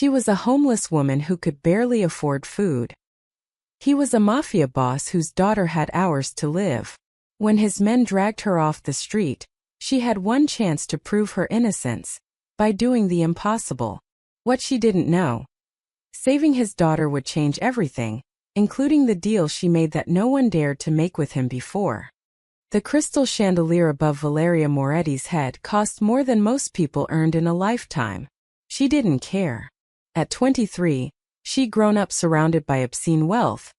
She was a homeless woman who could barely afford food. He was a mafia boss whose daughter had hours to live. When his men dragged her off the street, she had one chance to prove her innocence, by doing the impossible. What she didn't know. Saving his daughter would change everything, including the deal she made that no one dared to make with him before. The crystal chandelier above Valeria Moretti's head cost more than most people earned in a lifetime. She didn't care. At 23, she'd grown up surrounded by obscene wealth,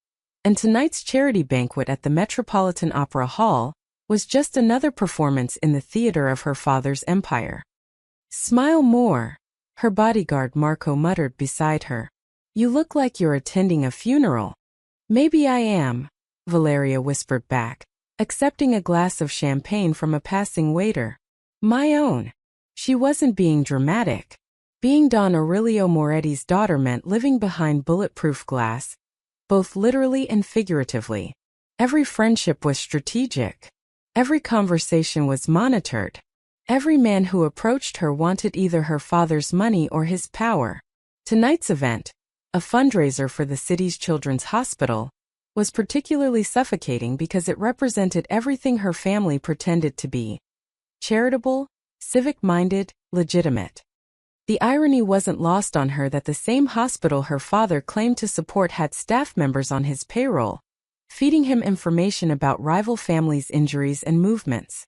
and tonight's charity banquet at the Metropolitan Opera Hall was just another performance in the theater of her father's empire. "Smile more," her bodyguard Marco muttered beside her. "You look like you're attending a funeral." "Maybe I am," Valeria whispered back, accepting a glass of champagne from a passing waiter. "My own." She wasn't being dramatic. Being Don Aurelio Moretti's daughter meant living behind bulletproof glass, both literally and figuratively. Every friendship was strategic. Every conversation was monitored. Every man who approached her wanted either her father's money or his power. Tonight's event, a fundraiser for the city's children's hospital, was particularly suffocating because it represented everything her family pretended to be: charitable, civic-minded, legitimate. The irony wasn't lost on her that the same hospital her father claimed to support had staff members on his payroll, feeding him information about rival families' injuries and movements.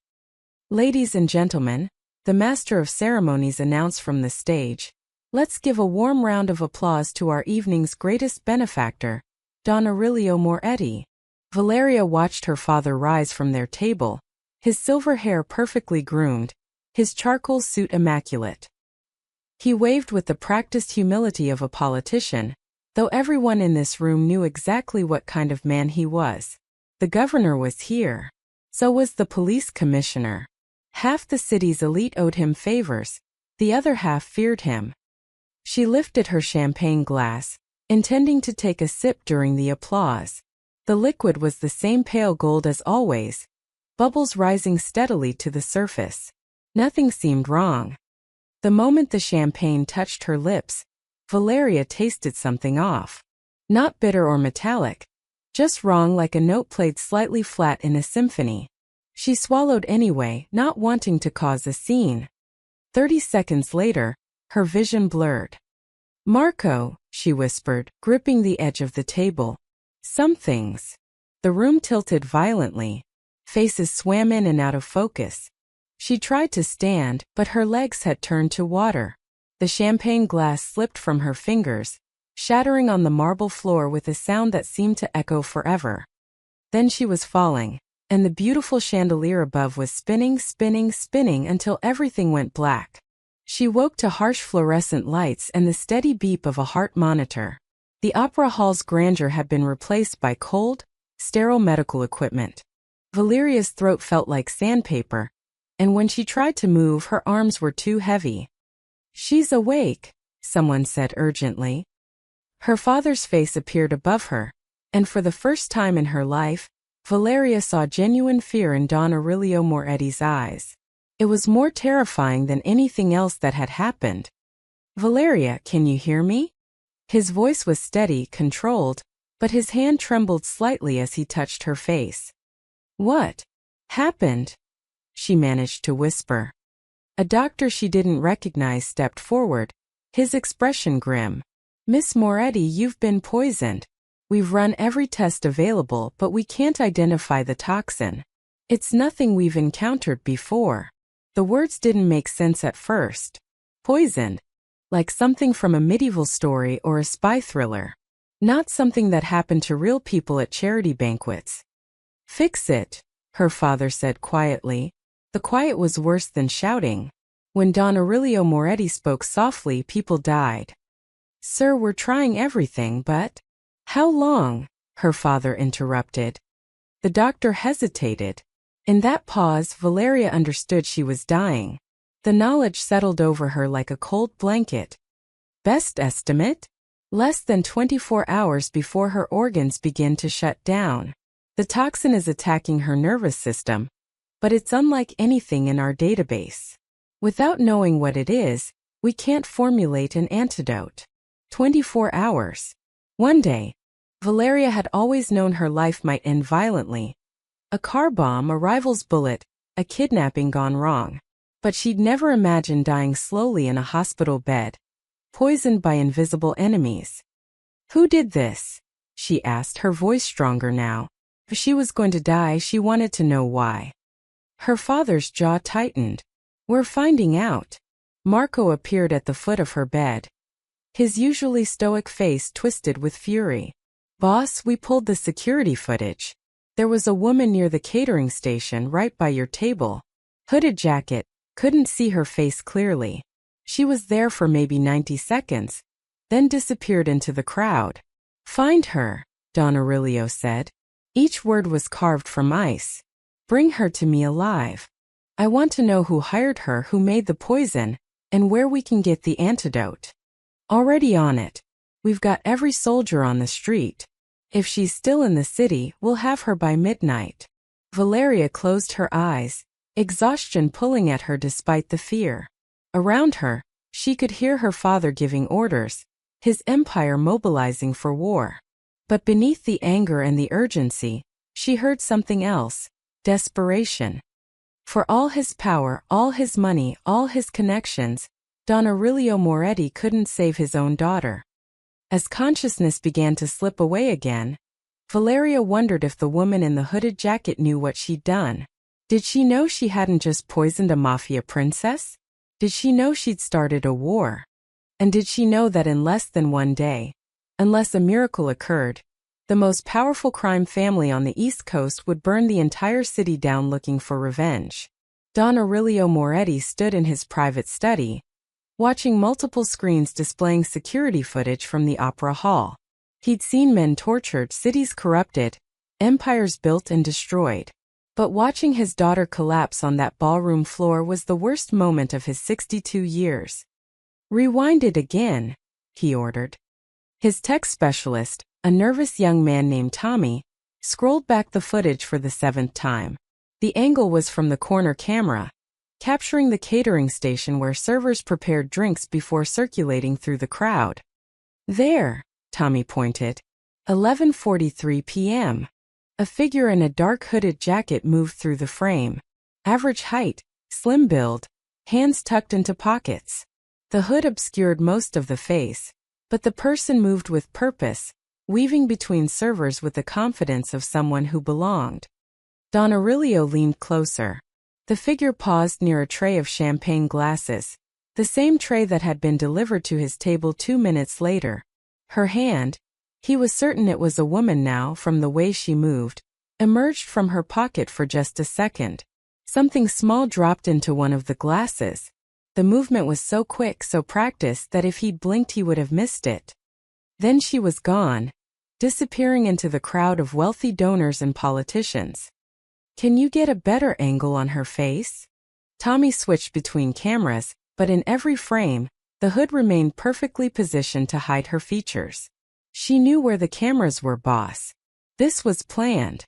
"Ladies and gentlemen," the master of ceremonies announced from the stage, "let's give a warm round of applause to our evening's greatest benefactor, Don Aurelio Moretti." Valeria watched her father rise from their table, his silver hair perfectly groomed, his charcoal suit immaculate. He waved with the practiced humility of a politician, though everyone in this room knew exactly what kind of man he was. The governor was here. So was the police commissioner. Half the city's elite owed him favors, the other half feared him. She lifted her champagne glass, intending to take a sip during the applause. The liquid was the same pale gold as always, bubbles rising steadily to the surface. Nothing seemed wrong. The moment the champagne touched her lips, Valeria tasted something off. Not bitter or metallic, just wrong, like a note played slightly flat in a symphony. She swallowed anyway, not wanting to cause a scene. 30 seconds later, her vision blurred. "Marco," she whispered, gripping the edge of the table. "Some things." The room tilted violently. Faces swam in and out of focus. She tried to stand, but her legs had turned to water. The champagne glass slipped from her fingers, shattering on the marble floor with a sound that seemed to echo forever. Then she was falling, and the beautiful chandelier above was spinning, spinning, spinning until everything went black. She woke to harsh fluorescent lights and the steady beep of a heart monitor. The opera hall's grandeur had been replaced by cold, sterile medical equipment. Valeria's throat felt like sandpaper, and when she tried to move, her arms were too heavy. "She's awake," someone said urgently. Her father's face appeared above her, and for the first time in her life, Valeria saw genuine fear in Don Aurelio Moretti's eyes. It was more terrifying than anything else that had happened. "Valeria, can you hear me?" His voice was steady, controlled, but his hand trembled slightly as he touched her face. "What happened?" she managed to whisper. A doctor she didn't recognize stepped forward, his expression grim. "Miss Moretti, you've been poisoned. We've run every test available, but we can't identify the toxin. It's nothing we've encountered before." The words didn't make sense at first. Poisoned? Like something from a medieval story or a spy thriller. Not something that happened to real people at charity banquets. "Fix it," her father said quietly. The quiet was worse than shouting. When Don Aurelio Moretti spoke softly, people died. "Sir, we're trying everything, but—" "How long?" her father interrupted. The doctor hesitated. In that pause, Valeria understood she was dying. The knowledge settled over her like a cold blanket. "Best estimate? Less than 24 hours before her organs begin to shut down. The toxin is attacking her nervous system, but it's unlike anything in our database. Without knowing what it is, we can't formulate an antidote." 24 hours. One day, Valeria had always known her life might end violently. A car bomb, a rival's bullet, a kidnapping gone wrong. But she'd never imagined dying slowly in a hospital bed, poisoned by invisible enemies. Who did this? She asked, her voice stronger now. If she was going to die, she wanted to know why. Her father's jaw tightened. We're finding out. Marco appeared at the foot of her bed. His usually stoic face twisted with fury. Boss, we pulled the security footage. There was a woman near the catering station right by your table. Hooded jacket, couldn't see her face clearly. She was there for maybe 90 seconds, then disappeared into the crowd. Find her, Don Aurelio said. Each word was carved from ice. Bring her to me alive. I want to know who hired her, who made the poison, and where we can get the antidote. Already on it. We've got every soldier on the street. If she's still in the city, we'll have her by midnight. Valeria closed her eyes, exhaustion pulling at her despite the fear. Around her, she could hear her father giving orders, his empire mobilizing for war. But beneath the anger and the urgency, she heard something else, desperation. For all his power, all his money, all his connections, Don Aurelio Moretti couldn't save his own daughter. As consciousness began to slip away again, Valeria wondered if the woman in the hooded jacket knew what she'd done. Did she know she hadn't just poisoned a mafia princess? Did she know she'd started a war? And did she know that in less than one day, unless a miracle occurred, the most powerful crime family on the East Coast would burn the entire city down looking for revenge? Don Aurelio Moretti stood in his private study, watching multiple screens displaying security footage from the opera hall. He'd seen men tortured, cities corrupted, empires built and destroyed. But watching his daughter collapse on that ballroom floor was the worst moment of his 62 years. Rewind it again, he ordered. His tech specialist, a nervous young man named Tommy, scrolled back the footage for the 7th time. The angle was from the corner camera, capturing the catering station where servers prepared drinks before circulating through the crowd. There, Tommy pointed. 11:43 p.m. A figure in a dark hooded jacket moved through the frame. Average height, slim build, hands tucked into pockets. The hood obscured most of the face, but the person moved with purpose, weaving between servers with the confidence of someone who belonged. Don Aurelio leaned closer. The figure paused near a tray of champagne glasses, the same tray that had been delivered to his table 2 minutes later. Her hand, he was certain it was a woman now from the way she moved, emerged from her pocket for just a second. Something small dropped into one of the glasses. The movement was so quick, so practiced that if he'd blinked he would have missed it. Then she was gone, disappearing into the crowd of wealthy donors and politicians. Can you get a better angle on her face? Tommy switched between cameras, but in every frame, the hood remained perfectly positioned to hide her features. She knew where the cameras were, boss. This was planned.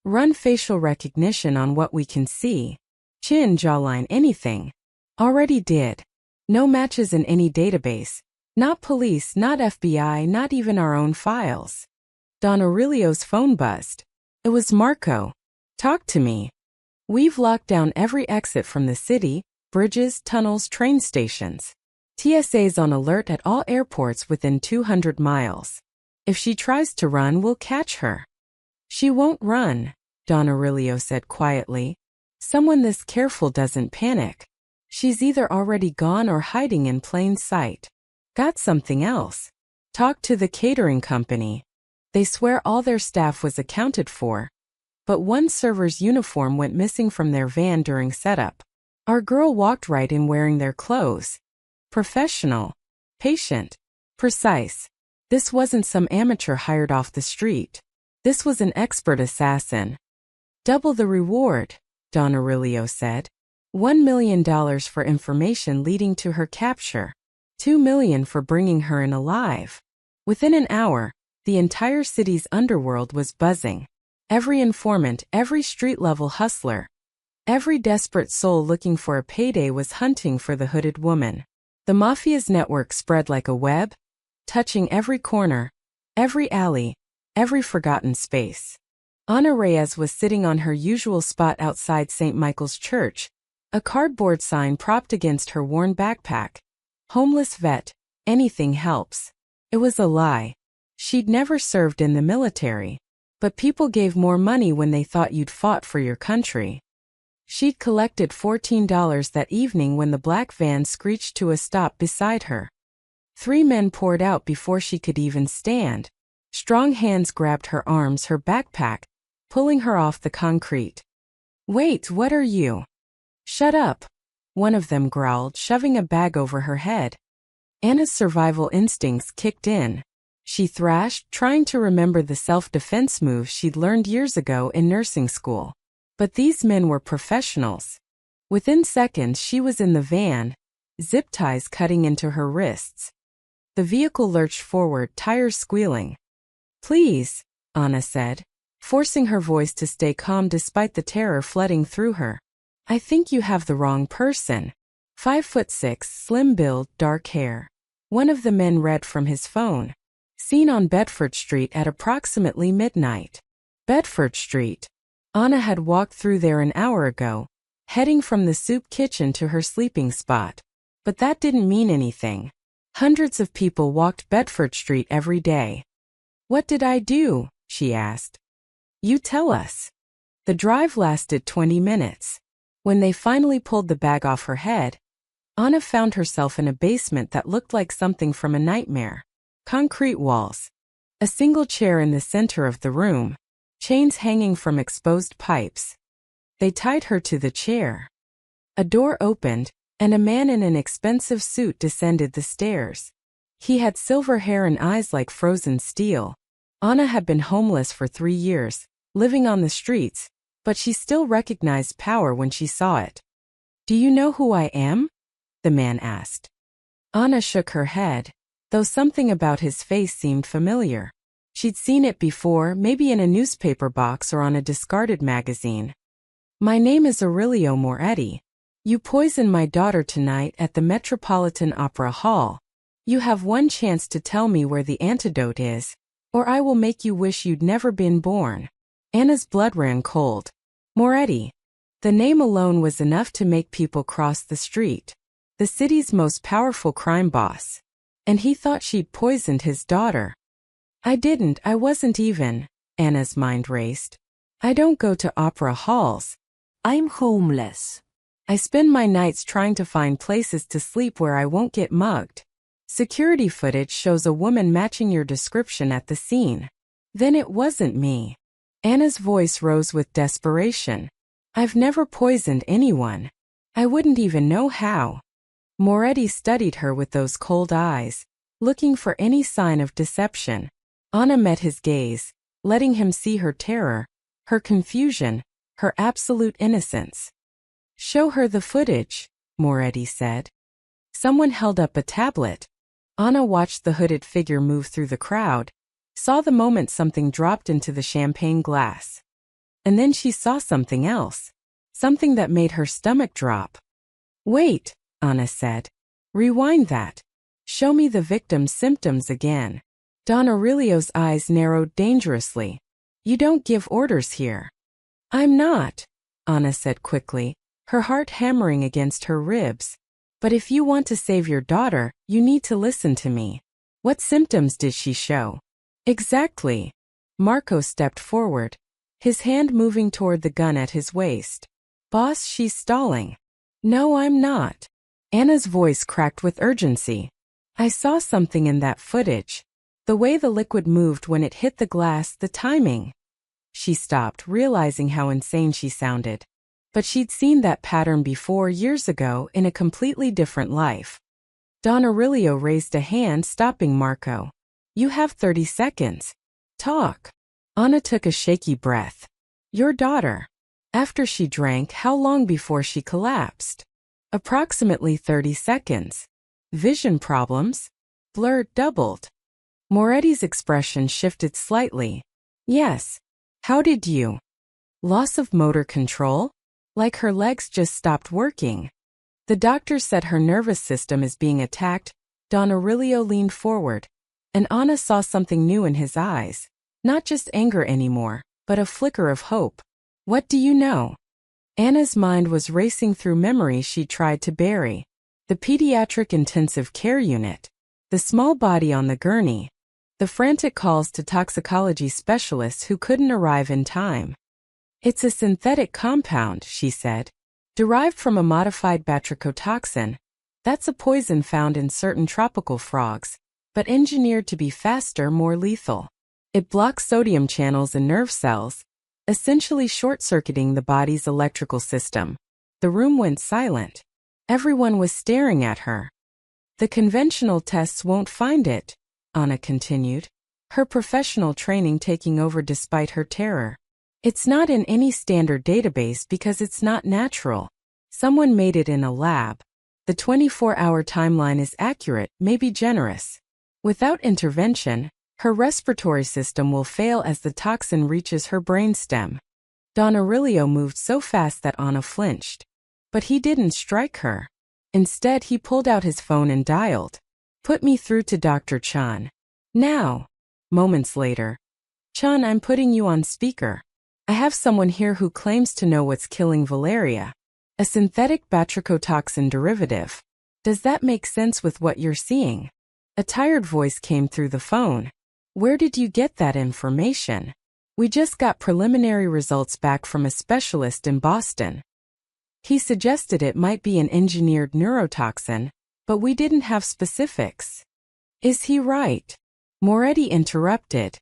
Run facial recognition on what we can see. Chin, jawline, anything. Already did. No matches in any database. Not police, not FBI, not even our own files. Don Aurelio's phone buzzed. It was Marco. Talk to me. We've locked down every exit from the city, bridges, tunnels, train stations. TSA's on alert at all airports within 200 miles. If she tries to run, we'll catch her. She won't run, Don Aurelio said quietly. Someone this careful doesn't panic. She's either already gone or hiding in plain sight. Got something else. Talk to the catering company. They swear all their staff was accounted for, but one server's uniform went missing from their van during setup. Our girl walked right in wearing their clothes. Professional, patient, precise. This wasn't some amateur hired off the street. This was an expert assassin. Double the reward, Don Aurelio said. $1 million for information leading to her capture. $2 million for bringing her in alive. Within an hour, the entire city's underworld was buzzing. Every informant, every street-level hustler, every desperate soul looking for a payday was hunting for the hooded woman. The Mafia's network spread like a web, touching every corner, every alley, every forgotten space. Ana Reyes was sitting on her usual spot outside St. Michael's Church, a cardboard sign propped against her worn backpack. Homeless vet, anything helps. It was a lie. She'd never served in the military. But people gave more money when they thought you'd fought for your country. She'd collected $14 that evening when the black van screeched to a stop beside her. 3 men poured out before she could even stand. Strong hands grabbed her arms, her backpack, pulling her off the concrete. "Wait, what are you?" "Shut up," one of them growled, shoving a bag over her head. Anna's survival instincts kicked in. She thrashed, trying to remember the self-defense moves she'd learned years ago in nursing school. But these men were professionals. Within seconds she was in the van, zip ties cutting into her wrists. The vehicle lurched forward, tires squealing. "Please," Anna said, forcing her voice to stay calm despite the terror flooding through her. "I think you have the wrong person." 5'6", slim build, dark hair. One of the men read from his phone. Seen on Bedford Street at approximately midnight. Bedford Street. Anna had walked through there an hour ago, heading from the soup kitchen to her sleeping spot. But that didn't mean anything. Hundreds of people walked Bedford Street every day. "What did I do?" she asked. "You tell us." The drive lasted 20 minutes. When they finally pulled the bag off her head, Anna found herself in a basement that looked like something from a nightmare. Concrete walls. A single chair in the center of the room. Chains hanging from exposed pipes. They tied her to the chair. A door opened, and a man in an expensive suit descended the stairs. He had silver hair and eyes like frozen steel. Anna had been homeless for 3 years, living on the streets, but she still recognized power when she saw it. "Do you know who I am?" the man asked. Anna shook her head, though something about his face seemed familiar. She'd seen it before, maybe in a newspaper box or on a discarded magazine. "My name is Aurelio Moretti. You poisoned my daughter tonight at the Metropolitan Opera Hall. You have one chance to tell me where the antidote is, or I will make you wish you'd never been born." Anna's blood ran cold. Moretti. The name alone was enough to make people cross the street. The city's most powerful crime boss. And he thought she'd poisoned his daughter. I wasn't even, Anna's mind raced. "I don't go to opera halls. I'm homeless. I spend my nights trying to find places to sleep where I won't get mugged. Security footage shows a woman matching your description at the scene. Then it wasn't me." Anna's voice rose with desperation. "I've never poisoned anyone. I wouldn't even know how." Moretti studied her with those cold eyes, looking for any sign of deception. Anna met his gaze, letting him see her terror, her confusion, her absolute innocence. "Show her the footage," Moretti said. Someone held up a tablet. Anna watched the hooded figure move through the crowd, saw the moment something dropped into the champagne glass. And then she saw something else, something that made her stomach drop. "Wait," Anna said. "Rewind that. Show me the victim's symptoms again." Don Aurelio's eyes narrowed dangerously. "You don't give orders here." "I'm not," Anna said quickly, her heart hammering against her ribs. "But if you want to save your daughter, you need to listen to me. What symptoms did she show?" "Exactly." Marco stepped forward, his hand moving toward the gun at his waist. "Boss, she's stalling." "No, I'm not." Anna's voice cracked with urgency. "I saw something in that footage. The way the liquid moved when it hit the glass, the timing." She stopped, realizing how insane she sounded. But she'd seen that pattern before years ago in a completely different life. Don Aurelio raised a hand, stopping Marco. "You have 30 seconds. Talk." Anna took a shaky breath. "Your daughter. After she drank, how long before she collapsed?" "Approximately 30 seconds. Vision problems?" Blur doubled. Moretti's expression shifted slightly. "Yes. How did you?" "Loss of motor control? Like her legs just stopped working." "The doctor said her nervous system is being attacked." Don Aurelio leaned forward, And Anna saw something new in his eyes. Not just anger anymore, but a flicker of hope. What do you know? Anna's mind was racing through memories she tried to bury. The pediatric intensive care unit. The small body on the gurney. The frantic calls to toxicology specialists who couldn't arrive in time. It's a synthetic compound, she said. Derived from a modified batrachotoxin. That's a poison found in certain tropical frogs, but engineered to be faster, more lethal. It blocks sodium channels in nerve cells, essentially short-circuiting the body's electrical system. The room went silent. Everyone was staring at her. The conventional tests won't find it, Anna continued, her professional training taking over despite her terror. It's not in any standard database because it's not natural. Someone made it in a lab. The 24-hour timeline is accurate, maybe generous. Without intervention, her respiratory system will fail as the toxin reaches her brainstem. Don Aurelio moved so fast that Anna flinched. But he didn't strike her. Instead, he pulled out his phone and dialed. Put me through to Dr. Chan. Now. Moments later. Chan, I'm putting you on speaker. I have someone here who claims to know what's killing Valeria. A synthetic batrachotoxin derivative. Does that make sense with what you're seeing? A tired voice came through the phone. Where did you get that information? We just got preliminary results back from a specialist in Boston. He suggested it might be an engineered neurotoxin, but we didn't have specifics. Is he right? Moretti interrupted.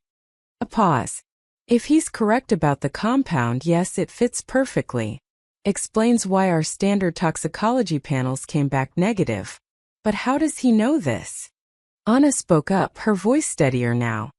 A pause. If he's correct about the compound, yes, it fits perfectly. Explains why our standard toxicology panels came back negative. But how does he know this? Anna spoke up, her voice steadier now.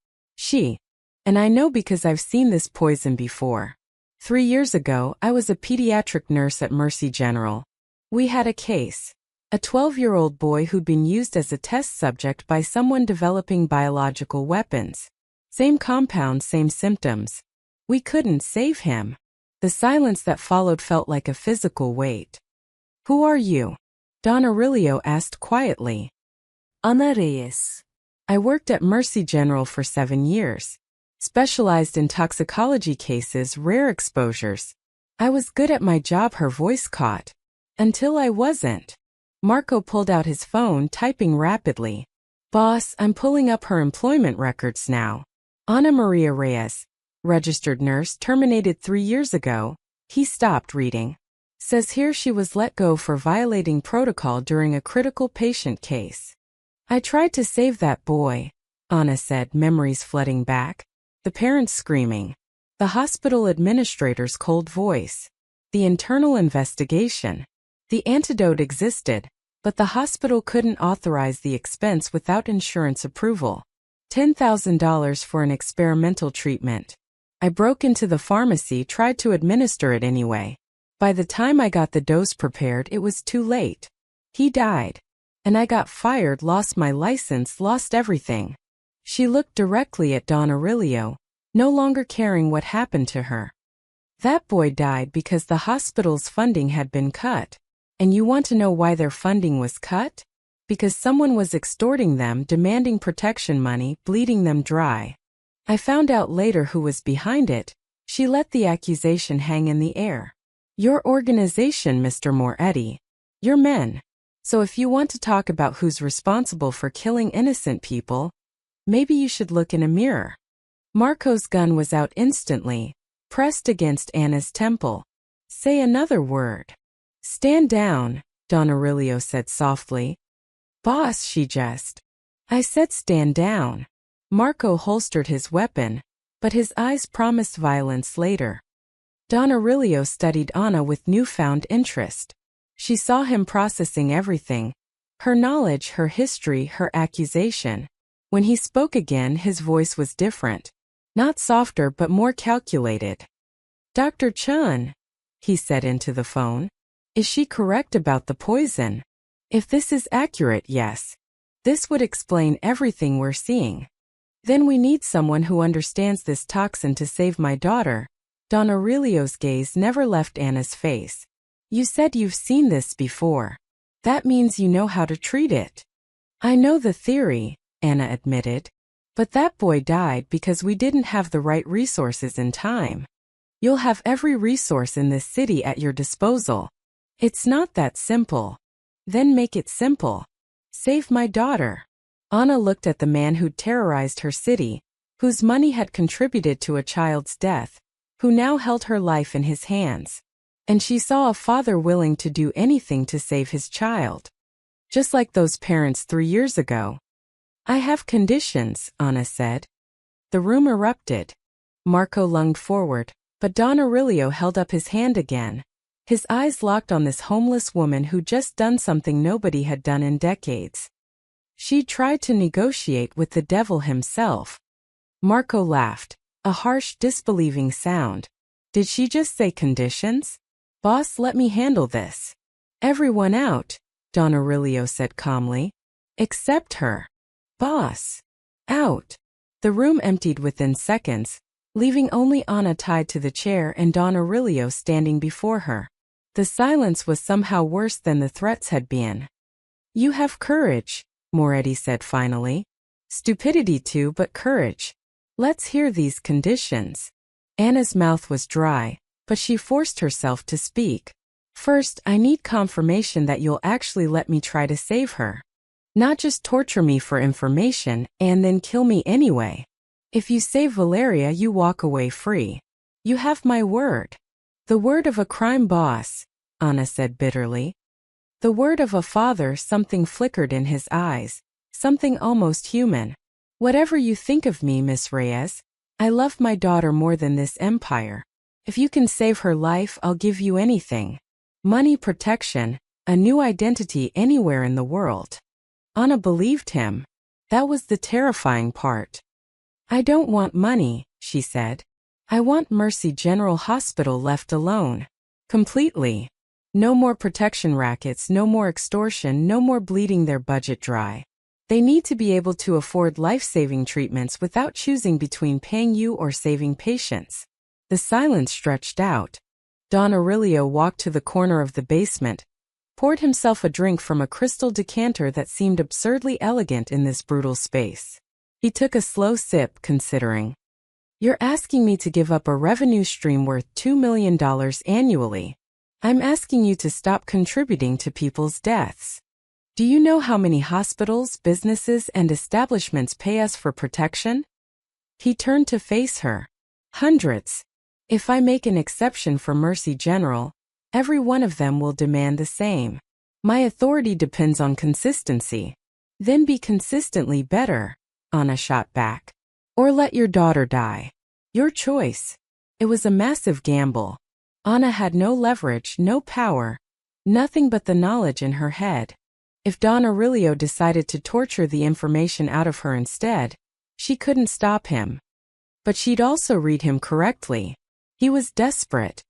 And I know because I've seen this poison before. 3 years ago, I was a pediatric nurse at Mercy General. We had a case. A 12-year-old boy who'd been used as a test subject by someone developing biological weapons. Same compound, same symptoms. We couldn't save him. The silence that followed felt like a physical weight. Who are you? Don Aurelio asked quietly. Ana Reyes. I worked at Mercy General for 7 years. Specialized in toxicology cases, rare exposures. I was good at my job, her voice caught. Until I wasn't. Marco pulled out his phone, typing rapidly. Boss, I'm pulling up her employment records now. Ana Maria Reyes, registered nurse, terminated 3 years ago. He stopped reading. Says here she was let go for violating protocol during a critical patient case. I tried to save that boy, Ana said, memories flooding back. The parents screaming. The hospital administrator's cold voice. The internal investigation. The antidote existed, but the hospital couldn't authorize the expense without insurance approval. $10,000 for an experimental treatment. I broke into the pharmacy, tried to administer it anyway. By the time I got the dose prepared, it was too late. He died. And I got fired, lost my license, lost everything. She looked directly at Don Aurelio, no longer caring what happened to her. That boy died because the hospital's funding had been cut. And you want to know why their funding was cut? Because someone was extorting them, demanding protection money, bleeding them dry. I found out later who was behind it. She let the accusation hang in the air. Your organization, Mr. Moretti. Your men. So if you want to talk about who's responsible for killing innocent people, maybe you should look in a mirror. Marco's gun was out instantly, pressed against Anna's temple. Say another word. Stand down, Don Aurelio said softly. Boss, she just. I said stand down. Marco holstered his weapon, but his eyes promised violence later. Don Aurelio studied Anna with newfound interest. She saw him processing everything. Her knowledge, her history, her accusation. When he spoke again, his voice was different. Not softer but more calculated. Dr. Chun, he said into the phone. Is she correct about the poison? If this is accurate, yes. This would explain everything we're seeing. Then we need someone who understands this toxin to save my daughter. Don Aurelio's gaze never left Anna's face. You said you've seen this before. That means you know how to treat it. I know the theory, Anna admitted. But that boy died because we didn't have the right resources in time. You'll have every resource in this city at your disposal. It's not that simple. Then make it simple. Save my daughter. Anna looked at the man who'd terrorized her city, whose money had contributed to a child's death, who now held her life in his hands. And she saw a father willing to do anything to save his child. Just like those parents 3 years ago. I have conditions, Anna said. The room erupted. Marco lunged forward, but Don Aurelio held up his hand again. His eyes locked on this homeless woman who'd just done something nobody had done in decades. She tried to negotiate with the devil himself. Marco laughed, a harsh, disbelieving sound. Did she just say conditions? Boss, let me handle this. Everyone out, Don Aurelio said calmly. Except her. Boss. Out. The room emptied within seconds, leaving only Anna tied to the chair and Don Aurelio standing before her. The silence was somehow worse than the threats had been. You have courage, Moretti said finally. Stupidity too, but courage. Let's hear these conditions. Anna's mouth was dry, but she forced herself to speak. First, I need confirmation that you'll actually let me try to save her. Not just torture me for information and then kill me anyway. If you save Valeria, you walk away free. You have my word. The word of a crime boss, Anna said bitterly. The word of a father. Something flickered in his eyes, something almost human. Whatever you think of me, Miss Reyes, I love my daughter more than this empire. If you can save her life, I'll give you anything. Money, protection, a new identity anywhere in the world. Anna believed him. That was the terrifying part. I don't want money, she said. I want Mercy General Hospital left alone. Completely. No more protection rackets, no more extortion, no more bleeding their budget dry. They need to be able to afford life-saving treatments without choosing between paying you or saving patients. The silence stretched out. Don Aurelio walked to the corner of the basement, poured himself a drink from a crystal decanter that seemed absurdly elegant in this brutal space. He took a slow sip, considering. You're asking me to give up a revenue stream worth $2 million annually. I'm asking you to stop contributing to people's deaths. Do you know how many hospitals, businesses, and establishments pay us for protection? He turned to face her. Hundreds. If I make an exception for Mercy General, every one of them will demand the same. My authority depends on consistency. Then be consistently better, Anna shot back. Or let your daughter die. Your choice. It was a massive gamble. Anna had no leverage, no power, nothing but the knowledge in her head. If Don Aurelio decided to torture the information out of her instead, she couldn't stop him. But she'd also read him correctly. He was desperate.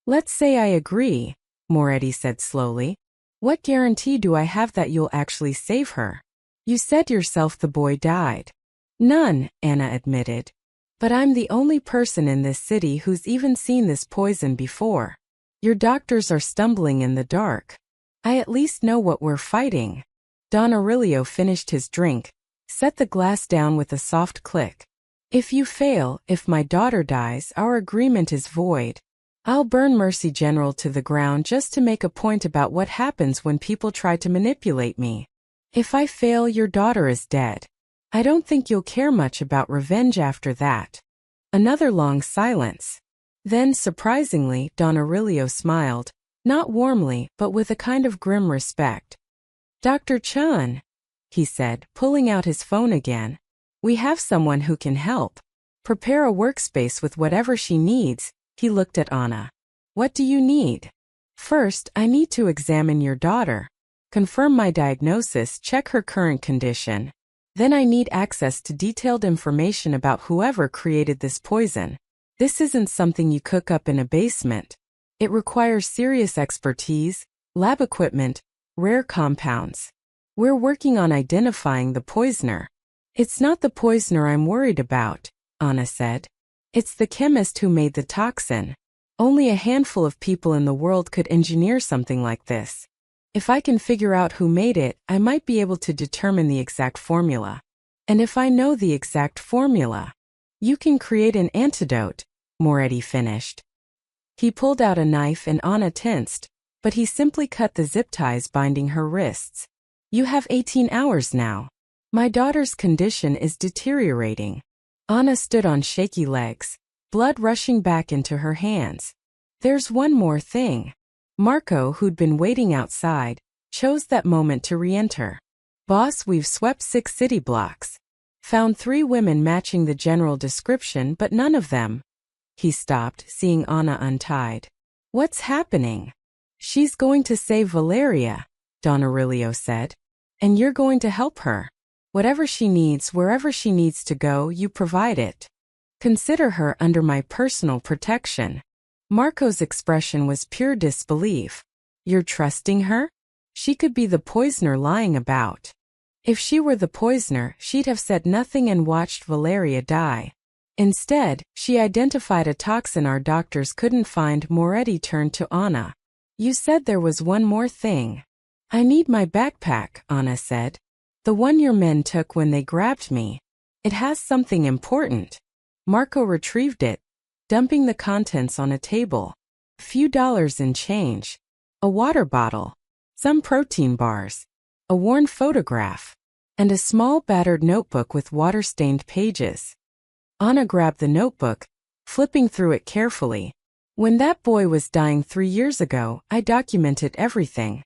Let's say I agree, Moretti said slowly. What guarantee do I have that you'll actually save her? You said yourself the boy died. None, Anna admitted. But I'm the only person in this city who's even seen this poison before. Your doctors are stumbling in the dark. I at least know what we're fighting. Don Aurelio finished his drink, set the glass down with a soft click. If you fail, if my daughter dies, our agreement is void. I'll burn Mercy General to the ground just to make a point about what happens when people try to manipulate me. If I fail, your daughter is dead. I don't think you'll care much about revenge after that. Another long silence. Then, surprisingly, Don Aurelio smiled, not warmly, but with a kind of grim respect. Dr. Chun, he said, pulling out his phone again. We have someone who can help. Prepare a workspace with whatever she needs. He looked at Anna. What do you need? First, I need to examine your daughter. Confirm my diagnosis, check her current condition. Then I need access to detailed information about whoever created this poison. This isn't something you cook up in a basement. It requires serious expertise, lab equipment, rare compounds. We're working on identifying the poisoner. It's not the poisoner I'm worried about, Anna said. It's the chemist who made the toxin. Only a handful of people in the world could engineer something like this. If I can figure out who made it, I might be able to determine the exact formula. And if I know the exact formula, you can create an antidote, Moretti finished. He pulled out a knife and Anna tensed, but he simply cut the zip ties binding her wrists. You have 18 hours now. My daughter's condition is deteriorating. Anna stood on shaky legs, blood rushing back into her hands. There's one more thing. Marco, who'd been waiting outside, chose that moment to re-enter. Boss, we've swept 6 city blocks. Found 3 women matching the general description, but none of them. He stopped, seeing Anna untied. What's happening? She's going to save Valeria, Don Aurelio said. And you're going to help her. Whatever she needs, wherever she needs to go, you provide it. Consider her under my personal protection. Marco's expression was pure disbelief. You're trusting her? She could be the poisoner lying about. If she were the poisoner, she'd have said nothing and watched Valeria die. Instead, she identified a toxin our doctors couldn't find. Moretti turned to Anna. You said there was one more thing. I need my backpack, Anna said. The one your men took when they grabbed me. It has something important. Marco retrieved it, dumping the contents on a table. A few dollars in change. A water bottle. Some protein bars. A worn photograph. And a small battered notebook with water-stained pages. Anna grabbed the notebook, flipping through it carefully. When that boy was dying 3 years ago, I documented everything.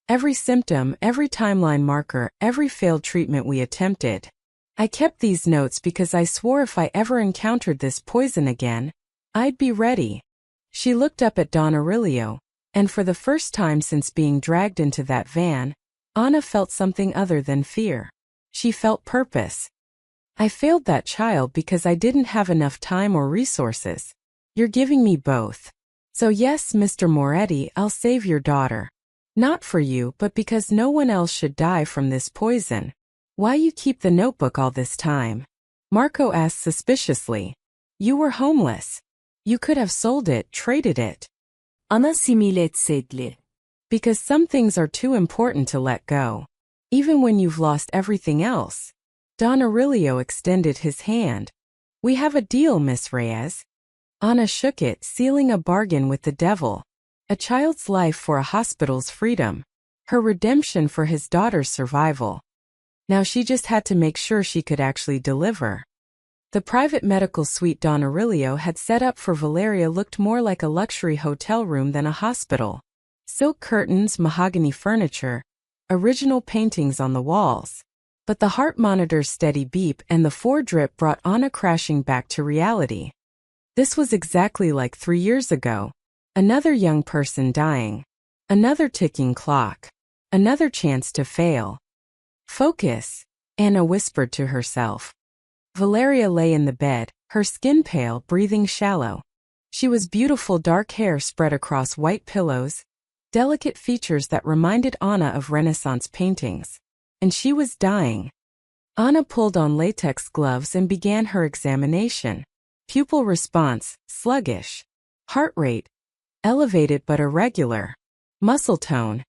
Every symptom, every timeline marker, every failed treatment we attempted. I kept these notes because I swore if I ever encountered this poison again, I'd be ready. She looked up at Don Aurelio, and for the first time since being dragged into that van, Anna felt something other than fear. She felt purpose. I failed that child because I didn't have enough time or resources. You're giving me both. So yes, Mr. Moretti, I'll save your daughter. Not for you, but because no one else should die from this poison. Why you keep the notebook all this time? Marco asked suspiciously. You were homeless. You could have sold it, traded it. Ana simile etsedli. Because some things are too important to let go. Even when you've lost everything else. Don Aurelio extended his hand. We have a deal, Miss Reyes. Anna shook it, sealing a bargain with the devil. A child's life for a hospital's freedom. Her redemption for his daughter's survival. Now she just had to make sure she could actually deliver. The private medical suite Don Aurelio had set up for Valeria looked more like a luxury hotel room than a hospital. Silk curtains, mahogany furniture, original paintings on the walls. But the heart monitor's steady beep and the 4 drip brought Anna crashing back to reality. This was exactly like 3 years ago. Another young person dying. Another ticking clock. Another chance to fail. Focus, Anna whispered to herself. Valeria lay in the bed, her skin pale, breathing shallow. She was beautiful, dark hair spread across white pillows, delicate features that reminded Anna of Renaissance paintings. And she was dying. Anna pulled on latex gloves and began her examination. Pupil response, sluggish. Heart rate, elevated but irregular. Muscle tone,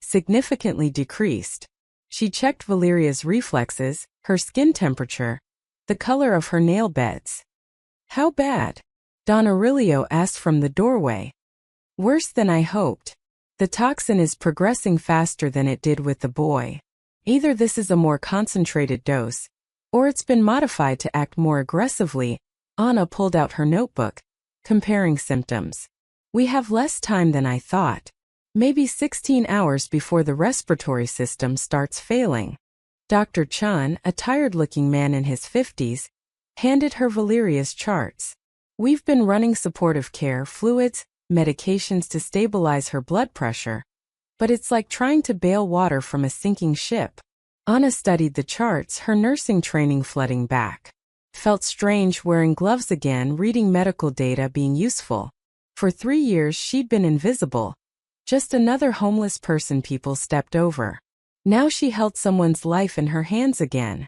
significantly decreased. She checked Valeria's reflexes, her skin temperature, the color of her nail beds. How bad? Don Aurelio asked from the doorway. Worse than I hoped. The toxin is progressing faster than it did with the boy. Either this is a more concentrated dose, or it's been modified to act more aggressively. Anna pulled out her notebook, comparing symptoms. We have less time than I thought. Maybe 16 hours before the respiratory system starts failing. Dr. Chun, a tired-looking man in his 50s, handed her Valeria's charts. We've been running supportive care, fluids, medications to stabilize her blood pressure. But it's like trying to bail water from a sinking ship. Anna studied the charts, her nursing training flooding back. Felt strange wearing gloves again, reading medical data, being useful. For 3 years she'd been invisible. Just another homeless person people stepped over. Now she held someone's life in her hands again.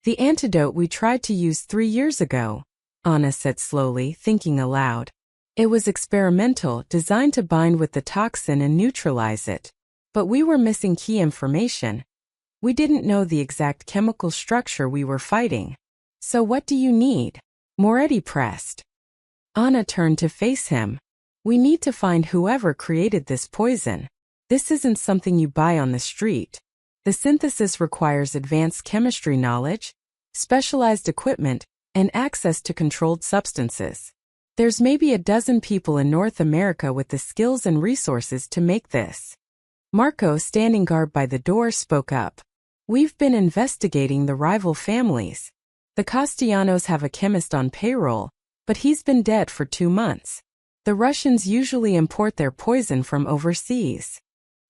The antidote we tried to use 3 years ago, Anna said slowly, thinking aloud. It was experimental, designed to bind with the toxin and neutralize it. But we were missing key information. We didn't know the exact chemical structure we were fighting. So what do you need? Moretti pressed. Anna turned to face him. We need to find whoever created this poison. This isn't something you buy on the street. The synthesis requires advanced chemistry knowledge, specialized equipment, and access to controlled substances. There's maybe a dozen people in North America with the skills and resources to make this. Marco, standing guard by the door, spoke up. We've been investigating the rival families. The Castellanos have a chemist on payroll, but he's been dead for 2 months. The Russians usually import their poison from overseas.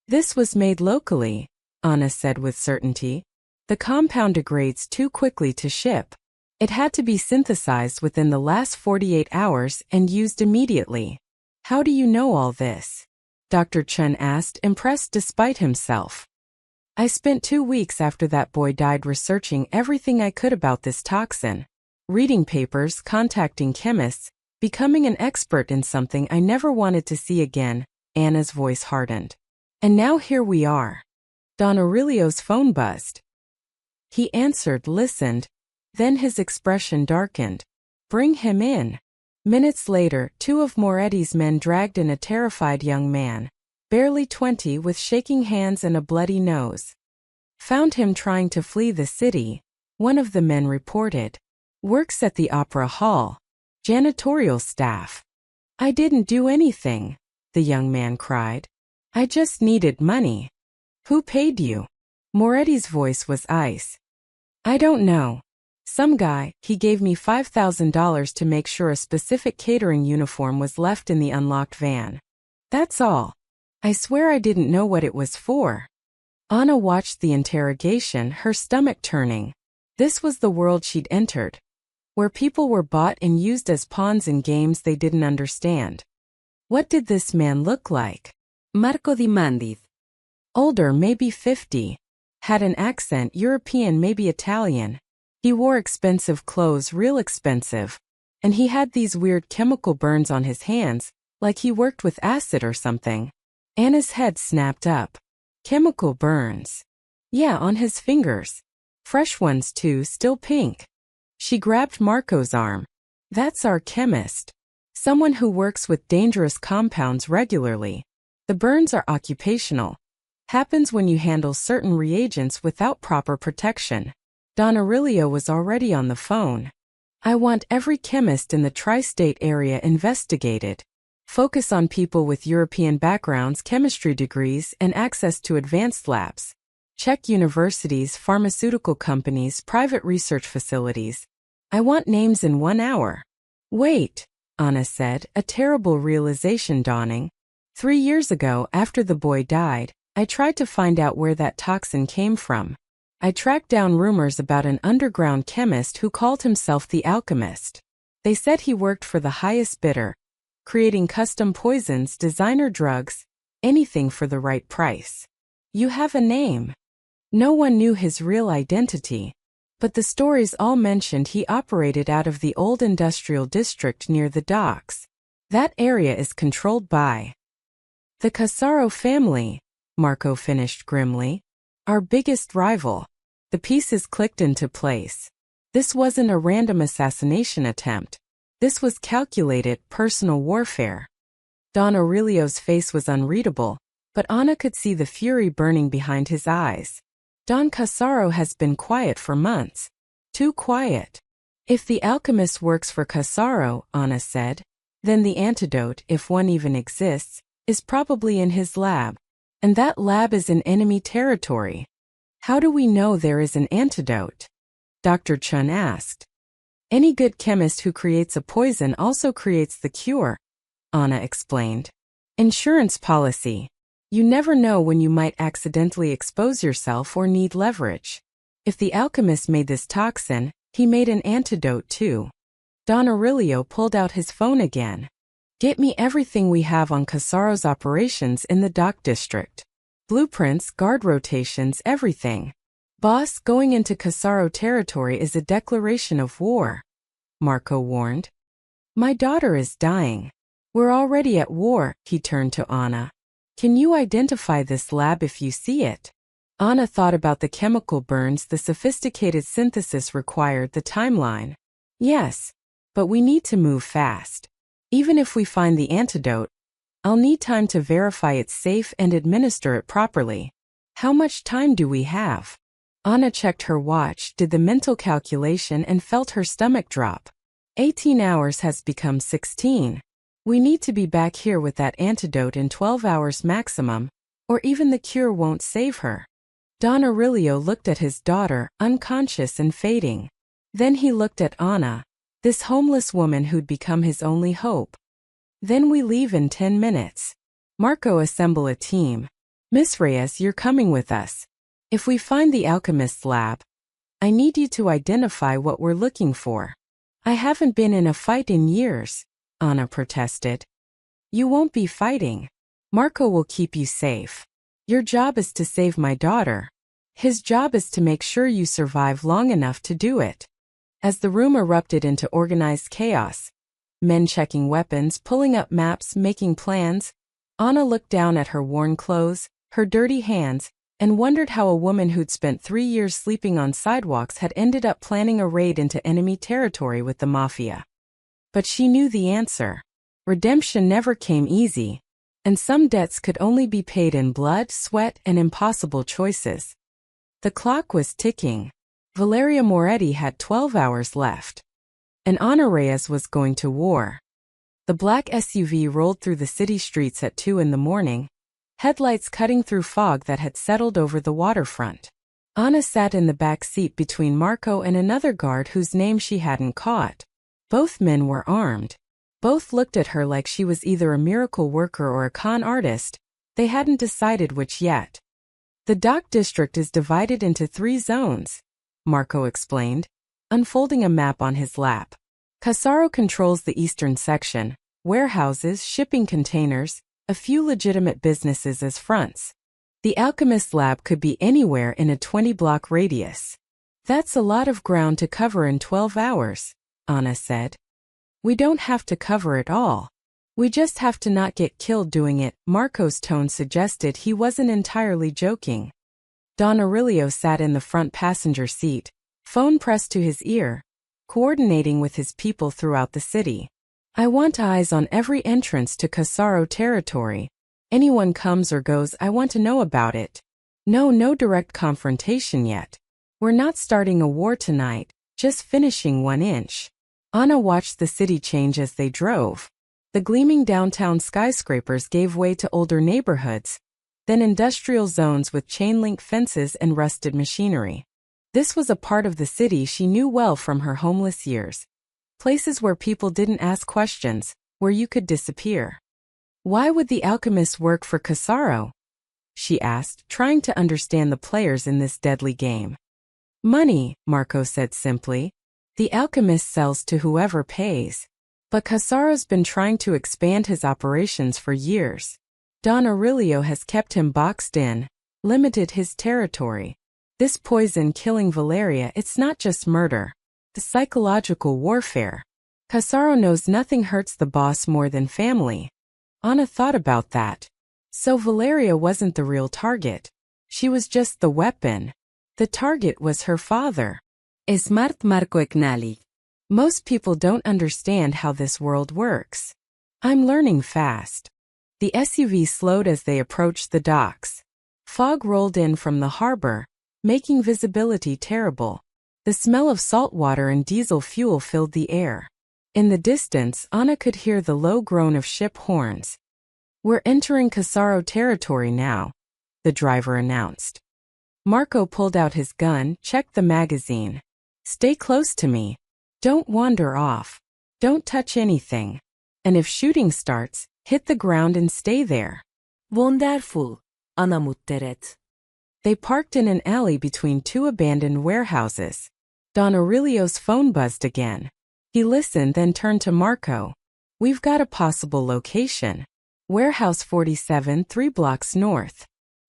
This was made locally, Anna said with certainty. The compound degrades too quickly to ship. It had to be synthesized within the last 48 hours and used immediately. How do you know all this? Dr. Chen asked, impressed despite himself. I spent 2 weeks after that boy died researching everything I could about this toxin. Reading papers, contacting chemists, becoming an expert in something I never wanted to see again. Anna's voice hardened. And now here we are. Don Aurelio's phone buzzed. He answered, listened. Then his expression darkened. Bring him in. Minutes later, 2 of Moretti's men dragged in a terrified young man, barely 20, with shaking hands and a bloody nose. Found him trying to flee the city, one of the men reported. Works at the Opera Hall. Janitorial staff. I didn't do anything, the young man cried. I just needed money. Who paid you? Moretti's voice was ice. I don't know. Some guy. He gave me $5,000 to make sure a specific catering uniform was left in the unlocked van. That's all. I swear I didn't know what it was for. Anna watched the interrogation, her stomach turning. This was the world she'd entered, where people were bought and used as pawns in games they didn't understand. What did this man look like? Marco dimandit. Older, maybe 50. Had an accent, European, maybe Italian. He wore expensive clothes, real expensive. And he had these weird chemical burns on his hands, like he worked with acid or something. Anna's head snapped up. Chemical burns. Yeah, on his fingers. Fresh ones too, still pink. She grabbed Marco's arm. That's our chemist. Someone who works with dangerous compounds regularly. The burns are occupational. Happens when you handle certain reagents without proper protection. Don Aurelio was already on the phone. I want every chemist in the tri-state area investigated. Focus on people with European backgrounds, chemistry degrees, and access to advanced labs. Check universities, pharmaceutical companies, private research facilities. I want names in 1 hour. Wait, Anna said, a terrible realization dawning. 3 years ago, after the boy died, I tried to find out where that toxin came from. I tracked down rumors about an underground chemist who called himself the alchemist. They said he worked for the highest bidder, creating custom poisons, designer drugs, anything for the right price. You have a name. No one knew his real identity, but the stories all mentioned he operated out of the old industrial district near the docks. That area is controlled by the Casaro family, Marco finished grimly. Our biggest rival. The pieces clicked into place. This wasn't a random assassination attempt. This was calculated personal warfare. Don Aurelio's face was unreadable, but Anna could see the fury burning behind his eyes. Don Casaro has been quiet for months. Too quiet. If the alchemist works for Casaro, Anna said, then the antidote, if one even exists, is probably in his lab. And that lab is in enemy territory. How do we know there is an antidote? Dr. Chun asked. Any good chemist who creates a poison also creates the cure, Anna explained. Insurance policy. You never know when you might accidentally expose yourself or need leverage. If the alchemist made this toxin, he made an antidote too. Don Aurelio pulled out his phone again. Get me everything we have on Casaro's operations in the dock district. Blueprints, guard rotations, everything. Boss, going into Casaro territory is a declaration of war, Marco warned. My daughter is dying. We're already at war, he turned to Anna. Can you identify this lab if you see it? Anna thought about the chemical burns the sophisticated synthesis required, the timeline. Yes, but we need to move fast. Even if we find the antidote, I'll need time to verify it's safe and administer it properly. How much time do we have? Anna checked her watch, did the mental calculation, and felt her stomach drop. 18 hours has become 16. We need to be back here with that antidote in 12 hours maximum, or even the cure won't save her. Don Aurelio looked at his daughter, unconscious and fading. Then he looked at Anna, this homeless woman who'd become his only hope. Then we leave in 10 minutes. Marco, assemble a team. Miss Reyes, you're coming with us. If we find the alchemist's lab, I need you to identify what we're looking for. I haven't been in a fight in years, Anna protested. You won't be fighting. Marco will keep you safe. Your job is to save my daughter. His job is to make sure you survive long enough to do it. As the room erupted into organized chaos, men checking weapons, pulling up maps, making plans, Anna looked down at her worn clothes, her dirty hands, and wondered how a woman who'd spent 3 years sleeping on sidewalks had ended up planning a raid into enemy territory with the Mafia. But she knew the answer. Redemption never came easy, and some debts could only be paid in blood, sweat, and impossible choices. The clock was ticking. Valeria Moretti had 12 hours left. And Ana Reyes was going to war. The black SUV rolled through the city streets at 2 in the morning, headlights cutting through fog that had settled over the waterfront. Anna sat in the back seat between Marco and another guard whose name she hadn't caught. Both men were armed. Both looked at her like she was either a miracle worker or a con artist. They hadn't decided which yet. The dock district is divided into 3 zones, Marco explained, unfolding a map on his lap. Casaro controls the eastern section, warehouses, shipping containers, a few legitimate businesses as fronts. The alchemist lab could be anywhere in a 20-block radius. That's a lot of ground to cover in 12 hours, Anna said. We don't have to cover it all. We just have to not get killed doing it. Marco's tone suggested he wasn't entirely joking. Don Aurelio sat in the front passenger seat, phone pressed to his ear, coordinating with his people throughout the city. I want eyes on every entrance to Casaro territory. Anyone comes or goes, I want to know about it. No direct confrontation yet. We're not starting a war tonight, just finishing 1 inch. Anna watched the city change as they drove. The gleaming downtown skyscrapers gave way to older neighborhoods, then industrial zones with chain-link fences and rusted machinery. This was a part of the city she knew well from her homeless years. Places where people didn't ask questions, where you could disappear. Why would the alchemists work for Casaro? She asked, trying to understand the players in this deadly game. Money, Marco said simply. The alchemist sells to whoever pays. But Casaro's been trying to expand his operations for years. Don Aurelio has kept him boxed in, limited his territory. This poison killing Valeria, it's not just murder. The psychological warfare. Casaro knows nothing hurts the boss more than family. Anna thought about that. So Valeria wasn't the real target. She was just the weapon. The target was her father. Smart Marco acknowledged. Most people don't understand how this world works. I'm learning fast. The SUV slowed as they approached the docks. Fog rolled in from the harbor, making visibility terrible. The smell of salt water and diesel fuel filled the air. In the distance, Anna could hear the low groan of ship horns. We're entering Casaro territory now, the driver announced. Marco pulled out his gun, checked the magazine. Stay close to me. Don't wander off. Don't touch anything. And if shooting starts, hit the ground and stay there. Wonderful, Anna mutteret. They parked in an alley between 2 abandoned warehouses. Don Aurelio's phone buzzed again. He listened, then turned to Marco. We've got a possible location. Warehouse 47, 3 blocks north.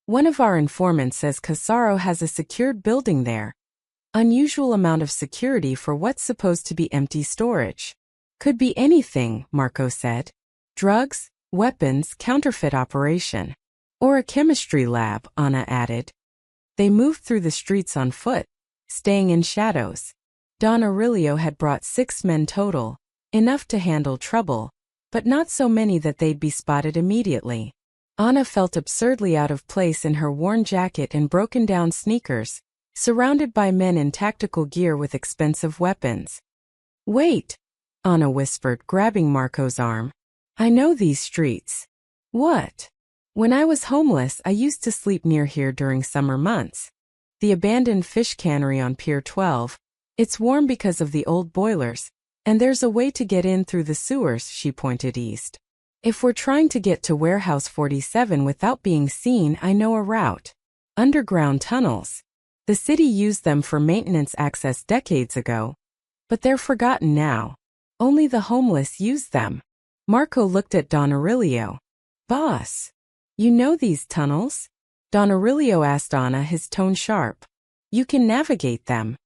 One of our informants says Casaro has a secured building there. Unusual amount of security for what's supposed to be empty storage. Could be anything, Marco said. Drugs, weapons, counterfeit operation. Or a chemistry lab, Anna added. They moved through the streets on foot, staying in shadows. Don Aurelio had brought 6 men total, enough to handle trouble, but not so many that they'd be spotted immediately. Anna felt absurdly out of place in her worn jacket and broken-down sneakers, surrounded by men in tactical gear with expensive weapons. "Wait," Anna whispered, grabbing Marco's arm. "I know these streets." "What?" "When I was homeless, I used to sleep near here during summer months. The abandoned fish cannery on Pier 12. It's warm because of the old boilers, and there's a way to get in through the sewers," she pointed east. "If we're trying to get to Warehouse 47 without being seen, I know a route. Underground tunnels. The city used them for maintenance access decades ago, but they're forgotten now. Only the homeless use them." Marco looked at Don Aurelio. "Boss, you know these tunnels?" Don Aurelio asked Anna, his tone sharp. "You can navigate them."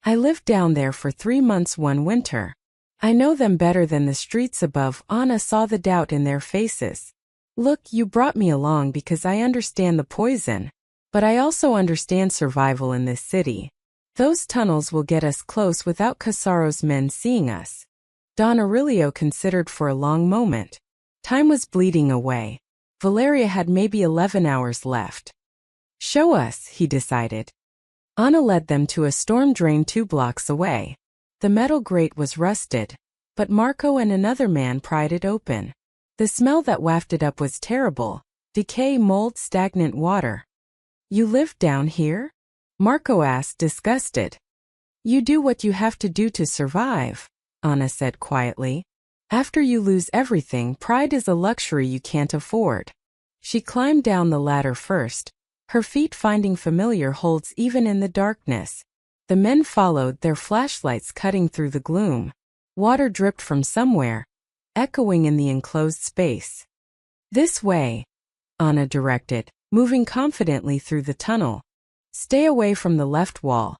"I lived down there for 3 months one winter. I know them better than the streets above." Anna saw the doubt in their faces. "Look, you brought me along because I understand the poison, but I also understand survival in this city. Those tunnels will get us close without Casaro's men seeing us." Don Aurelio considered for a long moment. Time was bleeding away. Valeria had maybe 11 hours left. "Show us," he decided. Anna led them to a storm drain 2 blocks away. The metal grate was rusted, but Marco and another man pried it open. The smell that wafted up was terrible: decay, mold, stagnant water. "You live down here?" Marco asked, disgusted. "You do what you have to do to survive," Anna said quietly. "After you lose everything, pride is a luxury you can't afford." She climbed down the ladder first, her feet finding familiar holds even in the darkness. The men followed, their flashlights cutting through the gloom. Water dripped from somewhere, echoing in the enclosed space. "This way," Anna directed, moving confidently through the tunnel. "Stay away from the left wall.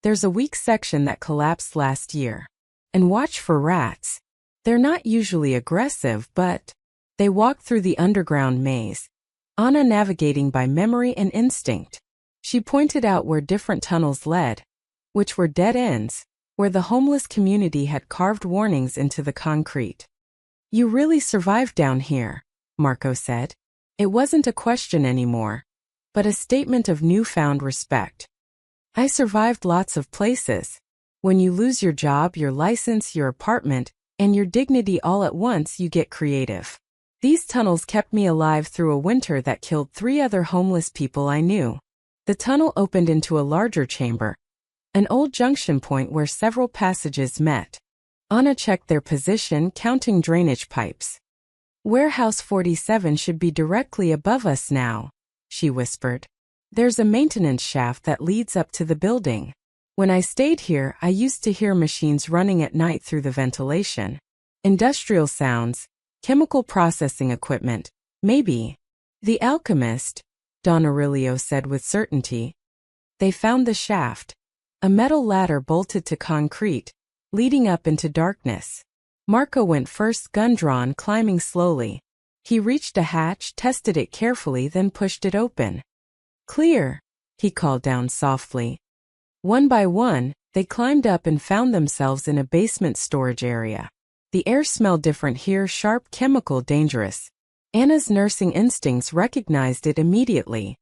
There's a weak section that collapsed last year. And watch for rats. They're not usually aggressive, but..." They walked through the underground maze, Anna navigating by memory and instinct. She pointed out where different tunnels led, which were dead ends, where the homeless community had carved warnings into the concrete. "You really survived down here," Marco said. It wasn't a question anymore, but a statement of newfound respect. "I survived lots of places. When you lose your job, your license, your apartment, and your dignity all at once, you get creative. These tunnels kept me alive through a winter that killed 3 other homeless people I knew." The tunnel opened into a larger chamber, an old junction point where several passages met. Anna checked their position, counting drainage pipes. "Warehouse 47 should be directly above us now," she whispered. "There's a maintenance shaft that leads up to the building. When I stayed here, I used to hear machines running at night through the ventilation. Industrial sounds, chemical processing equipment, maybe." "The alchemist," Don Aurelio said with certainty. They found the shaft. A metal ladder bolted to concrete, leading up into darkness. Marco went first, gun drawn, climbing slowly. He reached a hatch, tested it carefully, then pushed it open. "Clear," he called down softly. One by one, they climbed up and found themselves in a basement storage area. The air smelled different here, sharp, chemical, dangerous. Anna's nursing instincts recognized it immediately.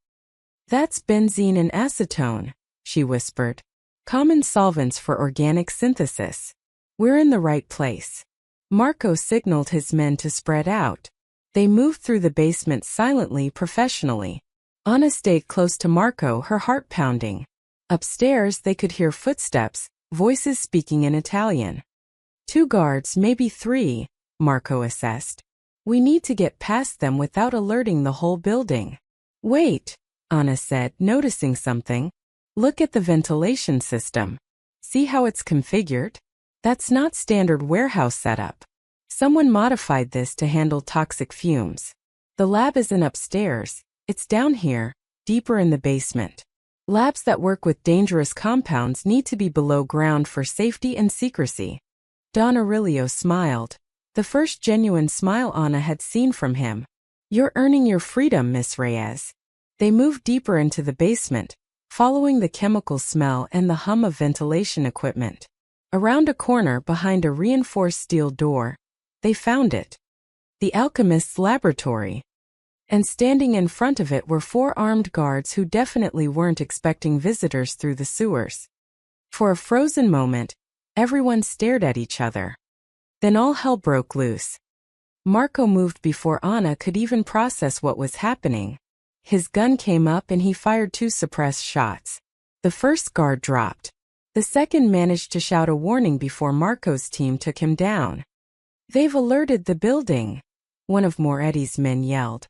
"That's benzene and acetone," she whispered. "Common solvents for organic synthesis. We're in the right place." Marco signaled his men to spread out. They moved through the basement silently, professionally. Anna stayed close to Marco, her heart pounding. Upstairs, they could hear footsteps, voices speaking in Italian. 2 guards, maybe 3, Marco assessed. "We need to get past them without alerting the whole building." "Wait," Anna said, noticing something. "Look at the ventilation system. See how it's configured? That's not standard warehouse setup. Someone modified this to handle toxic fumes. The lab isn't upstairs, it's down here, deeper in the basement. Labs that work with dangerous compounds need to be below ground for safety and secrecy." Don Aurelio smiled, the first genuine smile Anna had seen from him. "You're earning your freedom, Miss Reyes." They moved deeper into the basement, following the chemical smell and the hum of ventilation equipment. Around a corner behind a reinforced steel door, they found it. The alchemist's laboratory. And standing in front of it were 4 armed guards who definitely weren't expecting visitors through the sewers. For a frozen moment, everyone stared at each other. Then all hell broke loose. Marco moved before Anna could even process what was happening. His gun came up and he fired 2 suppressed shots. The first guard dropped. The second managed to shout a warning before Marco's team took him down. "They've alerted the building," one of Moretti's men yelled.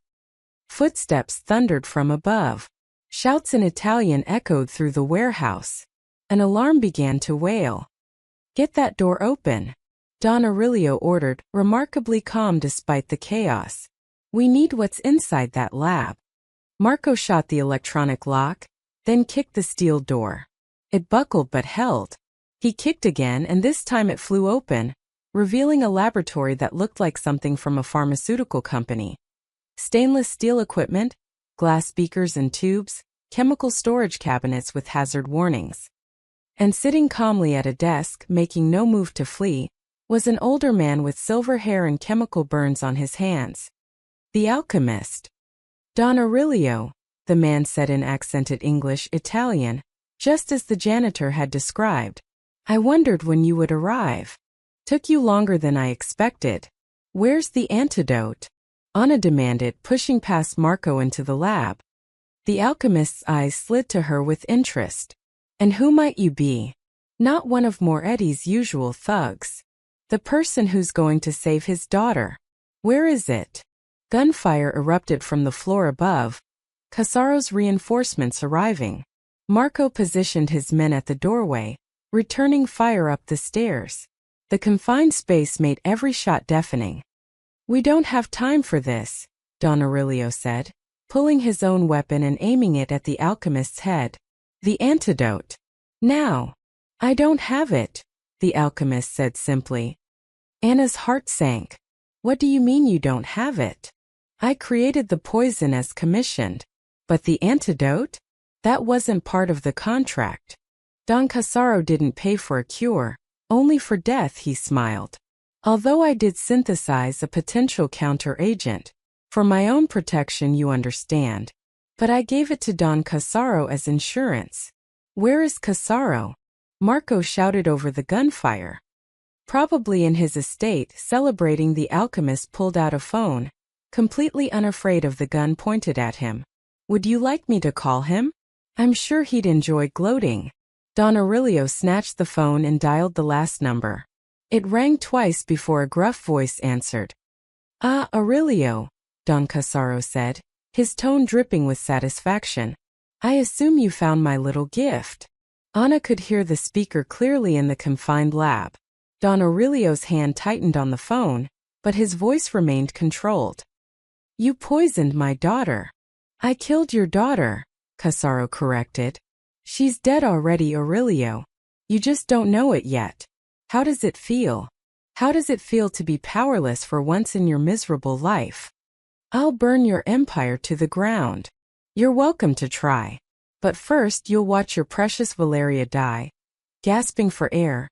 Footsteps thundered from above. Shouts in Italian echoed through the warehouse. An alarm began to wail. "Get that door open," Don Aurelio ordered, remarkably calm despite the chaos. "We need what's inside that lab." Marco shot the electronic lock, then kicked the steel door. It buckled but held. He kicked again and this time it flew open, revealing a laboratory that looked like something from a pharmaceutical company. Stainless steel equipment, glass beakers and tubes, chemical storage cabinets with hazard warnings. And sitting calmly at a desk, making no move to flee, was an older man with silver hair and chemical burns on his hands. The alchemist. "Don Aurelio," the man said in accented English-Italian, just as the janitor had described. "I wondered when you would arrive. Took you longer than I expected. Where's the antidote?" Anna demanded, pushing past Marco into the lab. The alchemist's eyes slid to her with interest. "And who might you be?" "Not one of Moretti's usual thugs. The person who's going to save his daughter." "Where is it?" Gunfire erupted from the floor above. Casaro's reinforcements arriving. Marco positioned his men at the doorway, returning fire up the stairs. The confined space made every shot deafening. "We don't have time for this," Don Aurelio said, pulling his own weapon and aiming it at the alchemist's head. "The antidote. Now." "I don't have it," the alchemist said simply. Anna's heart sank. "What do you mean you don't have it?" "I created the poison as commissioned." "But the antidote? That wasn't part of the contract." "Don Casaro didn't pay for a cure, only for death," he smiled. "Although I did synthesize a potential counter-agent. For my own protection, you understand. But I gave it to Don Casaro as insurance." "Where is Casaro?" Marco shouted over the gunfire. "Probably in his estate, celebrating." The alchemist pulled out a phone, completely unafraid of the gun pointed at him. "Would you like me to call him? I'm sure he'd enjoy gloating." Don Aurelio snatched the phone and dialed the last number. It rang twice before a gruff voice answered. "Ah, Aurelio," Don Casaro said, his tone dripping with satisfaction. "I assume you found my little gift." Anna could hear the speaker clearly in the confined lab. Don Aurelio's hand tightened on the phone, but his voice remained controlled. "You poisoned my daughter." "I killed your daughter," Casaro corrected. "She's dead already, Aurelio. You just don't know it yet. How does it feel? How does it feel to be powerless for once in your miserable life?" "I'll burn your empire to the ground." "You're welcome to try. But first you'll watch your precious Valeria die." Gasping for air,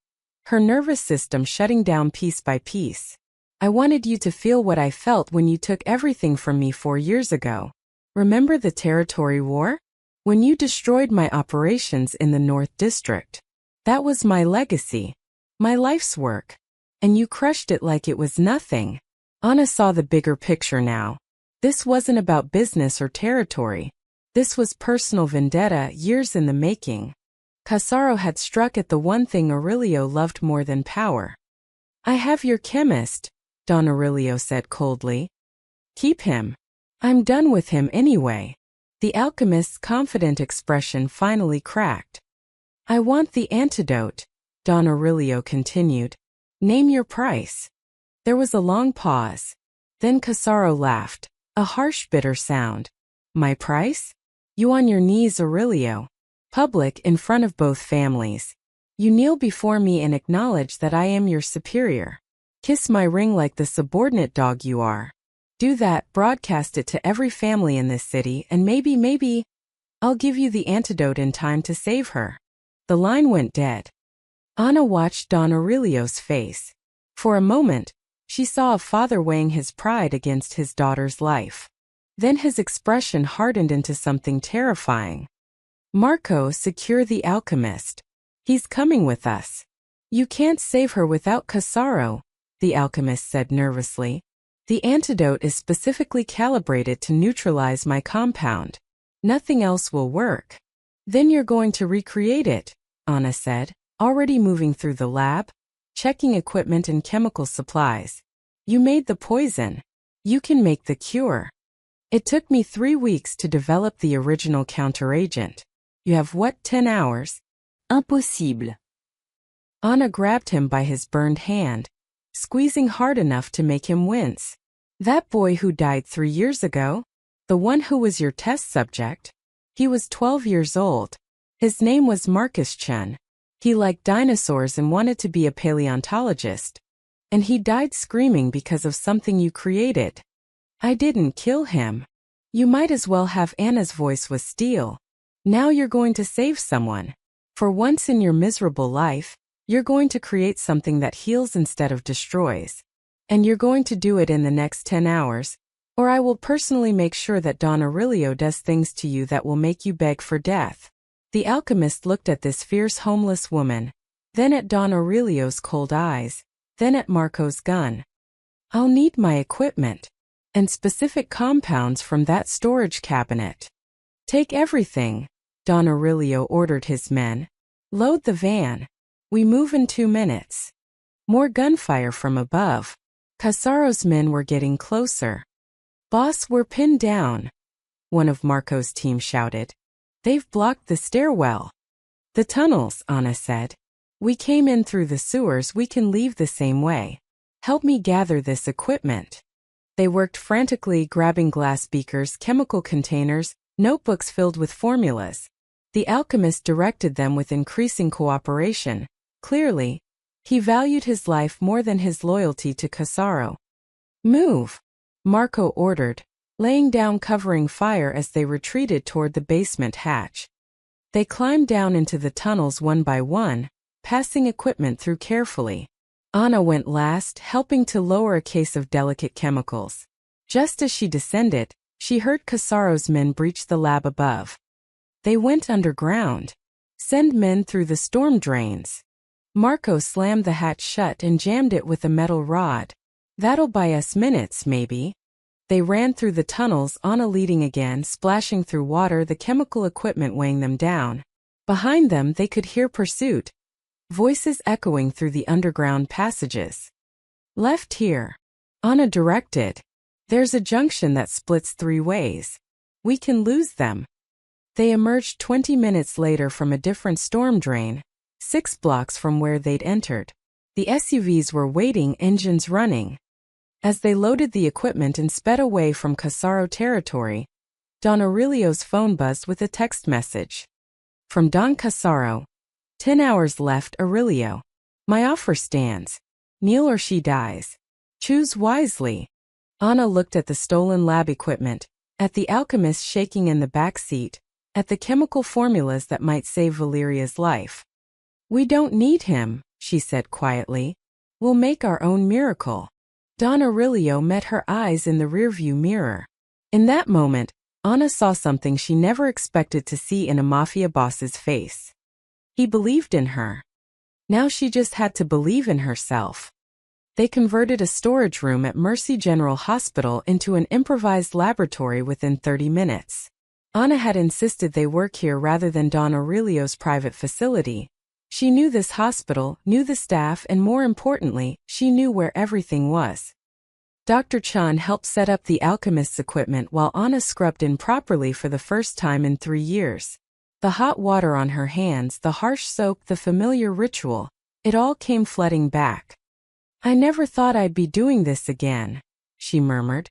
her nervous system shutting down piece by piece. "I wanted you to feel what I felt when you took everything from me 4 years ago. Remember the territory war? When you destroyed my operations in the North District. That was my legacy. My life's work. And you crushed it like it was nothing." Anna saw the bigger picture now. This wasn't about business or territory. This was personal vendetta, years in the making. Casaro had struck at the one thing Aurelio loved more than power. "I have your chemist," Don Aurelio said coldly. "Keep him. I'm done with him anyway." The alchemist's confident expression finally cracked. "I want the antidote," Don Aurelio continued. "Name your price." There was a long pause. Then Casaro laughed, a harsh, bitter sound. "My price? You on your knees, Aurelio. Public, in front of both families. You kneel before me and acknowledge that I am your superior. Kiss my ring like the subordinate dog you are. Do that, broadcast it to every family in this city, and maybe, I'll give you the antidote in time to save her. The line went dead. Anna watched Don Aurelio's face. For a moment, she saw a father weighing his pride against his daughter's life. Then his expression hardened into something terrifying. Marco, secure the alchemist. He's coming with us. You can't save her without Casaro, the alchemist said nervously. The antidote is specifically calibrated to neutralize my compound. Nothing else will work. Then you're going to recreate it, Anna said, already moving through the lab, checking equipment and chemical supplies. You made the poison. You can make the cure. It took me 3 weeks to develop the original counteragent. You have what, 10 hours? Impossible. Anna grabbed him by his burned hand, squeezing hard enough to make him wince. That boy who died 3 years ago? The one who was your test subject? He was 12 years old. His name was Marcus Chen. He liked dinosaurs and wanted to be a paleontologist. And he died screaming because of something you created. I didn't kill him. You might as well have Anna's voice was steel. Now you're going to save someone. For once in your miserable life, you're going to create something that heals instead of destroys. And you're going to do it in the next 10 hours, or I will personally make sure that Don Aurelio does things to you that will make you beg for death. The alchemist looked at this fierce homeless woman, then at Don Aurelio's cold eyes, then at Marco's gun. I'll need my equipment, and specific compounds from that storage cabinet. Take everything, Don Aurelio ordered his men. Load the van. We move in 2 minutes. More gunfire from above. Casaro's men were getting closer. Boss, we're pinned down, one of Marco's team shouted. They've blocked the stairwell. The tunnels, Anna said. We came in through the sewers, we can leave the same way. Help me gather this equipment. They worked frantically, grabbing glass beakers, chemical containers, notebooks filled with formulas. The alchemist directed them with increasing cooperation. Clearly, he valued his life more than his loyalty to Casaro. Move, Marco ordered, laying down covering fire as they retreated toward the basement hatch. They climbed down into the tunnels one by one, passing equipment through carefully. Anna went last, helping to lower a case of delicate chemicals. Just as she descended, she heard Casaro's men breach the lab above. They went underground. Send men through the storm drains. Marco slammed the hatch shut and jammed it with a metal rod. That'll buy us minutes, maybe. They ran through the tunnels, Anna leading again, splashing through water, the chemical equipment weighing them down. Behind them they could hear pursuit. Voices echoing through the underground passages. Left here, Anna directed. There's a junction that splits 3 ways. We can lose them. They emerged 20 minutes later from a different storm drain, 6 blocks from where they'd entered. The SUVs were waiting, engines running. As they loaded the equipment and sped away from Casaro territory, Don Aurelio's phone buzzed with a text message. From Don Casaro. 10 hours left, Aurelio. My offer stands. Kneel or she dies. Choose wisely. Anna looked at the stolen lab equipment, at the alchemist shaking in the back seat, at the chemical formulas that might save Valeria's life. We don't need him, she said quietly. We'll make our own miracle. Don Aurelio met her eyes in the rearview mirror. In that moment, Anna saw something she never expected to see in a mafia boss's face. He believed in her. Now she just had to believe in herself. They converted a storage room at Mercy General Hospital into an improvised laboratory within 30 minutes. Anna had insisted they work here rather than Don Aurelio's private facility. She knew this hospital, knew the staff, and more importantly, she knew where everything was. Dr. Chan helped set up the alchemist's equipment while Anna scrubbed in properly for the first time in 3 years. The hot water on her hands, the harsh soap, the familiar ritual, it all came flooding back. I never thought I'd be doing this again, she murmured.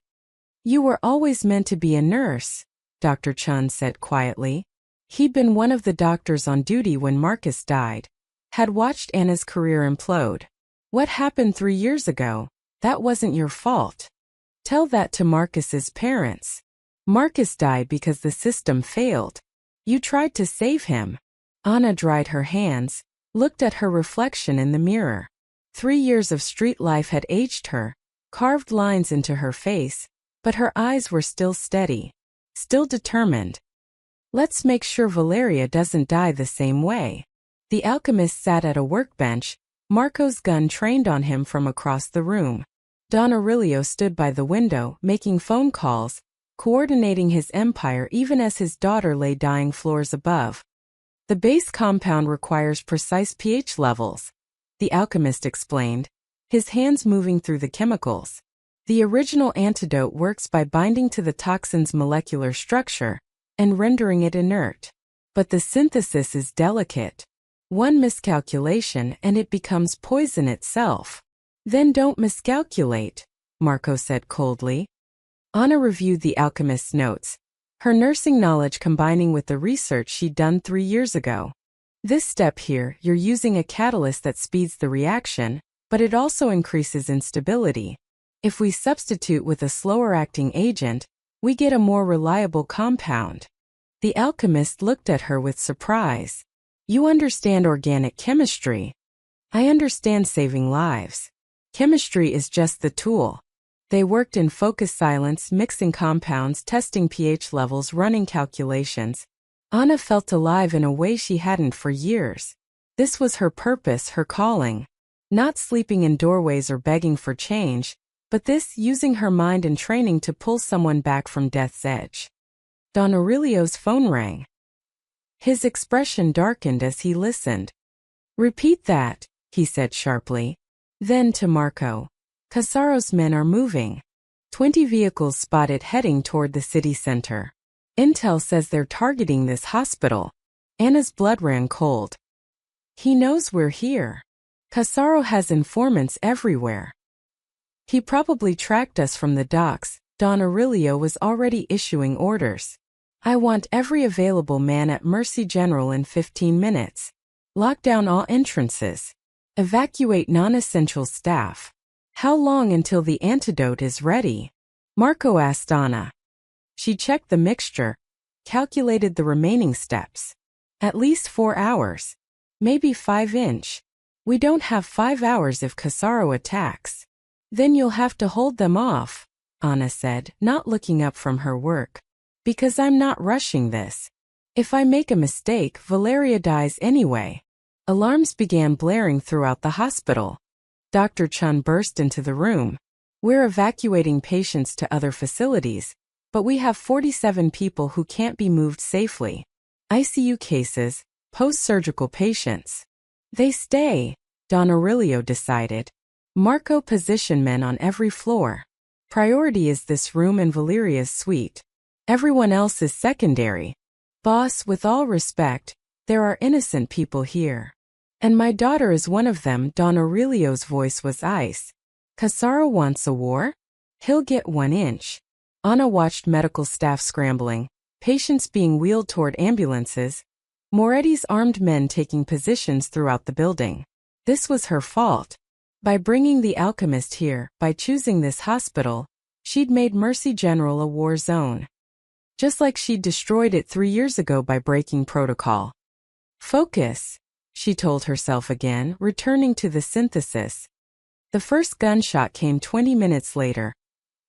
You were always meant to be a nurse, Dr. Chun said quietly. He'd been one of the doctors on duty when Marcus died, had watched Anna's career implode. What happened 3 years ago? That wasn't your fault. Tell that to Marcus's parents. Marcus died because the system failed. You tried to save him. Anna dried her hands, looked at her reflection in the mirror. 3 years of street life had aged her, carved lines into her face, but her eyes were still steady, still determined. Let's make sure Valeria doesn't die the same way. The alchemist sat at a workbench, Marco's gun trained on him from across the room. Don Aurelio stood by the window, making phone calls, coordinating his empire even as his daughter lay dying floors above. The base compound requires precise pH levels, the alchemist explained, his hands moving through the chemicals. The original antidote works by binding to the toxin's molecular structure and rendering it inert. But the synthesis is delicate. One miscalculation and it becomes poison itself. Then don't miscalculate, Marco said coldly. Anna reviewed the alchemist's notes, her nursing knowledge combining with the research she'd done 3 years ago. This step here, you're using a catalyst that speeds the reaction, but it also increases instability. If we substitute with a slower-acting agent, we get a more reliable compound. The alchemist looked at her with surprise. You understand organic chemistry. I understand saving lives. Chemistry is just the tool. They worked in focused silence, mixing compounds, testing pH levels, running calculations. Anna felt alive in a way she hadn't for years. This was her purpose, her calling. Not sleeping in doorways or begging for change, but this using her mind and training to pull someone back from death's edge. Don Aurelio's phone rang. His expression darkened as he listened. Repeat that, he said sharply. Then to Marco. Casaro's men are moving. 20 vehicles spotted heading toward the city center. Intel says they're targeting this hospital. Anna's blood ran cold. He knows we're here. Casaro has informants everywhere. He probably tracked us from the docks. Don Aurelio was already issuing orders. I want every available man at Mercy General in 15 minutes. Lock down all entrances. Evacuate non-essential staff. How long until the antidote is ready? Marco asked Anna. She checked the mixture, calculated the remaining steps. At least 4 hours. Maybe 5 inch. We don't have 5 hours if Casaro attacks. Then you'll have to hold them off, Anna said, not looking up from her work. Because I'm not rushing this. If I make a mistake, Valeria dies anyway. Alarms began blaring throughout the hospital. Dr. Chun burst into the room. We're evacuating patients to other facilities, but we have 47 people who can't be moved safely. ICU cases, post-surgical patients. They stay, Don Aurelio decided. Marco positioned men on every floor. Priority is this room and Valeria's suite. Everyone else is secondary. Boss, with all respect, there are innocent people here. And my daughter is one of them. Don Aurelio's voice was ice. Casaro wants a war? He'll get 1 inch. Anna watched medical staff scrambling, patients being wheeled toward ambulances, Moretti's armed men taking positions throughout the building. This was her fault. By bringing the alchemist here, by choosing this hospital, she'd made Mercy General a war zone. Just like she'd destroyed it 3 years ago by breaking protocol. Focus, she told herself again, returning to the synthesis. The first gunshot came 20 minutes later.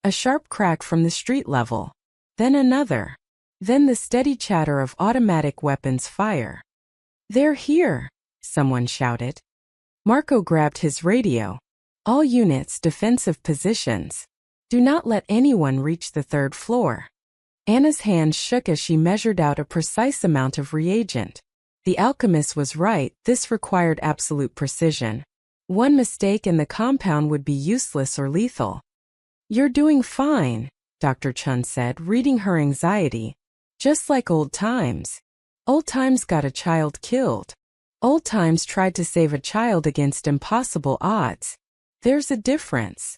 A sharp crack from the street level. Then another. Then the steady chatter of automatic weapons fire. They're here, someone shouted. Marco grabbed his radio. All units, defensive positions. Do not let anyone reach the 3rd floor. Anna's hands shook as she measured out a precise amount of reagent. The alchemist was right, this required absolute precision. One mistake and the compound would be useless or lethal. You're doing fine, Dr. Chun said, reading her anxiety. Just like old times. Old times got a child killed. Old times tried to save a child against impossible odds. There's a difference.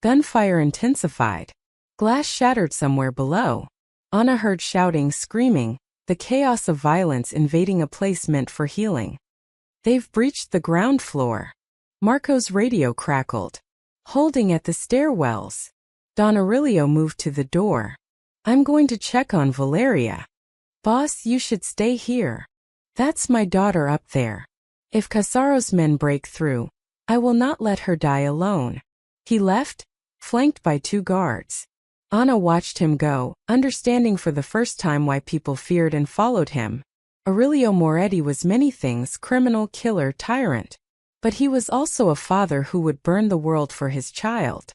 Gunfire intensified. Glass shattered somewhere below. Anna heard shouting, screaming, the chaos of violence invading a place meant for healing. They've breached the ground floor. Marco's radio crackled. Holding at the stairwells. Don Aurelio moved to the door. I'm going to check on Valeria. Boss, you should stay here. That's my daughter up there. If Casaro's men break through, I will not let her die alone. He left, flanked by 2 guards. Anna watched him go, understanding for the first time why people feared and followed him. Aurelio Moretti was many things: criminal, killer, tyrant. But he was also a father who would burn the world for his child.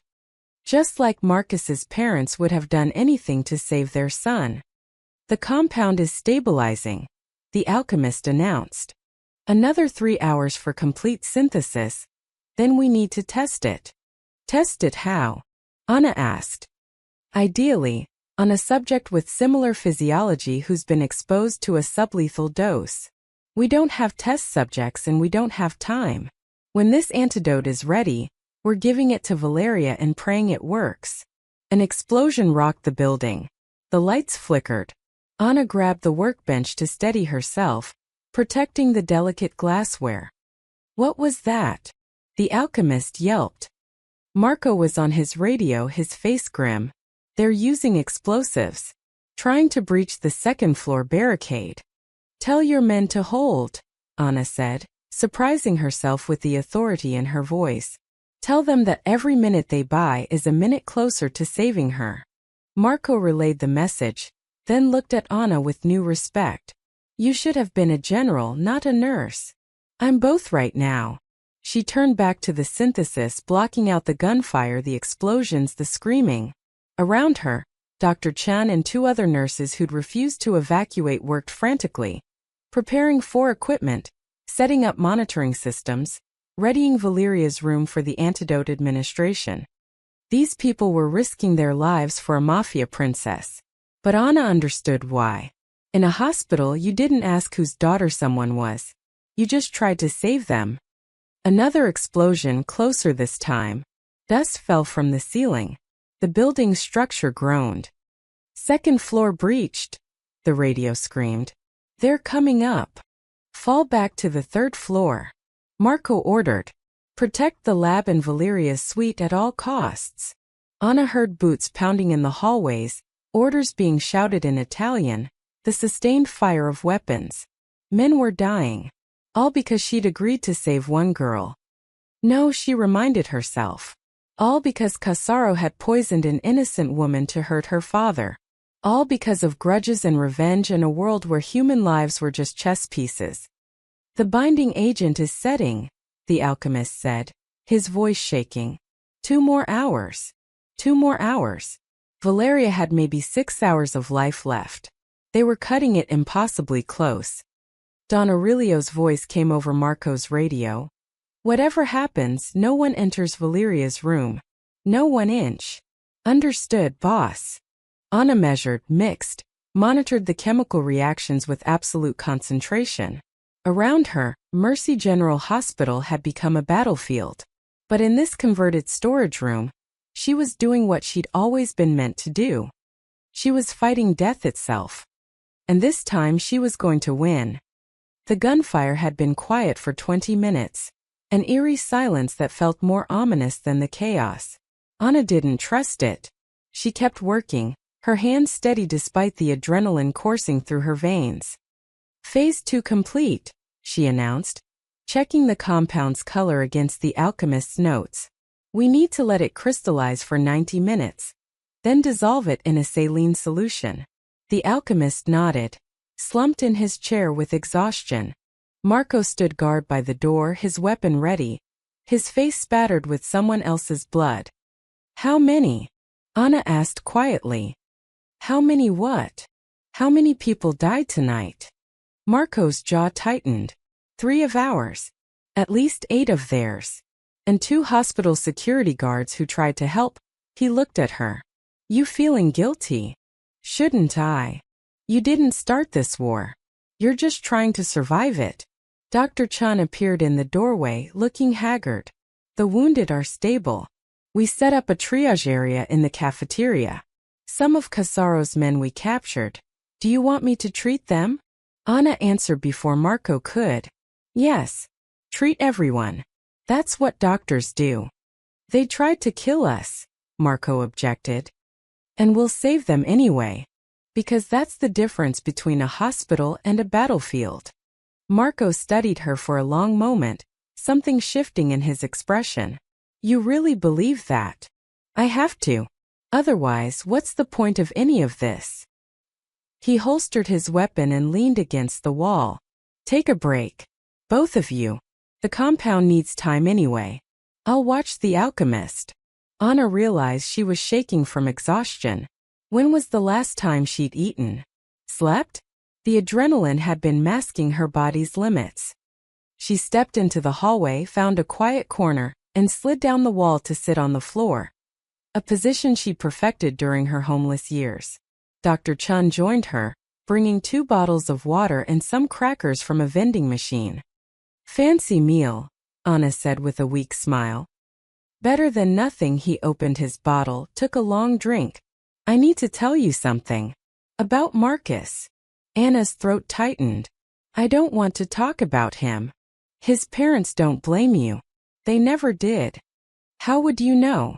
Just like Marcus's parents would have done anything to save their son. The compound is stabilizing, the alchemist announced. Another 3 hours for complete synthesis, then we need to test it. Test it how? Anna asked. Ideally, on a subject with similar physiology who's been exposed to a sublethal dose. We don't have test subjects and we don't have time. When this antidote is ready, we're giving it to Valeria and praying it works. An explosion rocked the building. The lights flickered. Anna grabbed the workbench to steady herself, protecting the delicate glassware. What was that? The alchemist yelped. Marco was on his radio, his face grim. They're using explosives. Trying to breach the second-floor barricade. Tell your men to hold, Anna said, surprising herself with the authority in her voice. Tell them that every minute they buy is a minute closer to saving her. Marco relayed the message, then looked at Anna with new respect. You should have been a general, not a nurse. I'm both right now. She turned back to the synthesis, blocking out the gunfire, the explosions, the screaming. Around her, Dr. Chan and 2 other nurses who'd refused to evacuate worked frantically, preparing for equipment, setting up monitoring systems, readying Valeria's room for the antidote administration. These people were risking their lives for a mafia princess. But Anna understood why. In a hospital, you didn't ask whose daughter someone was. You just tried to save them. Another explosion, closer this time. Dust fell from the ceiling. The building's structure groaned. Second floor breached, the radio screamed. They're coming up. Fall back to the 3rd floor. Marco ordered. Protect the lab and Valeria's suite at all costs. Anna heard boots pounding in the hallways, orders being shouted in Italian, the sustained fire of weapons. Men were dying. All because she'd agreed to save one girl. No, she reminded herself. All because Casaro had poisoned an innocent woman to hurt her father. All because of grudges and revenge in a world where human lives were just chess pieces. The binding agent is setting, the alchemist said, his voice shaking. 2 more hours. 2 more hours. Valeria had maybe 6 hours of life left. They were cutting it impossibly close. Don Aurelio's voice came over Marco's radio. Whatever happens, no one enters Valeria's room. No 1 inch. Understood, boss. Anna measured, mixed, monitored the chemical reactions with absolute concentration. Around her, Mercy General Hospital had become a battlefield. But in this converted storage room, she was doing what she'd always been meant to do. She was fighting death itself. And this time she was going to win. The gunfire had been quiet for 20 minutes. An eerie silence that felt more ominous than the chaos. Anna didn't trust it. She kept working, her hands steady despite the adrenaline coursing through her veins. Phase 2 complete, she announced, checking the compound's color against the alchemist's notes. We need to let it crystallize for 90 minutes, then dissolve it in a saline solution. The alchemist nodded, slumped in his chair with exhaustion. Marco stood guard by the door, his weapon ready, his face spattered with someone else's blood. How many? Anna asked quietly. How many what? How many people died tonight? Marco's jaw tightened. 3 of ours. At least 8 of theirs. And 2 hospital security guards who tried to help. He looked at her. You feeling guilty? Shouldn't I? You didn't start this war. You're just trying to survive it. Dr. Chan appeared in the doorway, looking haggard. The wounded are stable. We set up a triage area in the cafeteria. Some of Casaro's men we captured. Do you want me to treat them? Anna answered before Marco could. Yes. Treat everyone. That's what doctors do. They tried to kill us, Marco objected. And we'll save them anyway. Because that's the difference between a hospital and a battlefield. Marco studied her for a long moment, something shifting in his expression. You really believe that? I have to. Otherwise, what's the point of any of this? He holstered his weapon and leaned against the wall. Take a break. Both of you. The compound needs time anyway. I'll watch The Alchemist. Anna realized she was shaking from exhaustion. When was the last time she'd eaten? Slept? The adrenaline had been masking her body's limits. She stepped into the hallway, found a quiet corner, and slid down the wall to sit on the floor. A position she'd perfected during her homeless years. Dr. Chun joined her, bringing 2 bottles of water and some crackers from a vending machine. Fancy meal, Anna said with a weak smile. Better than nothing. He opened his bottle, took a long drink. I need to tell you something. About Marcus. Anna's throat tightened. I don't want to talk about him. His parents don't blame you. They never did. How would you know?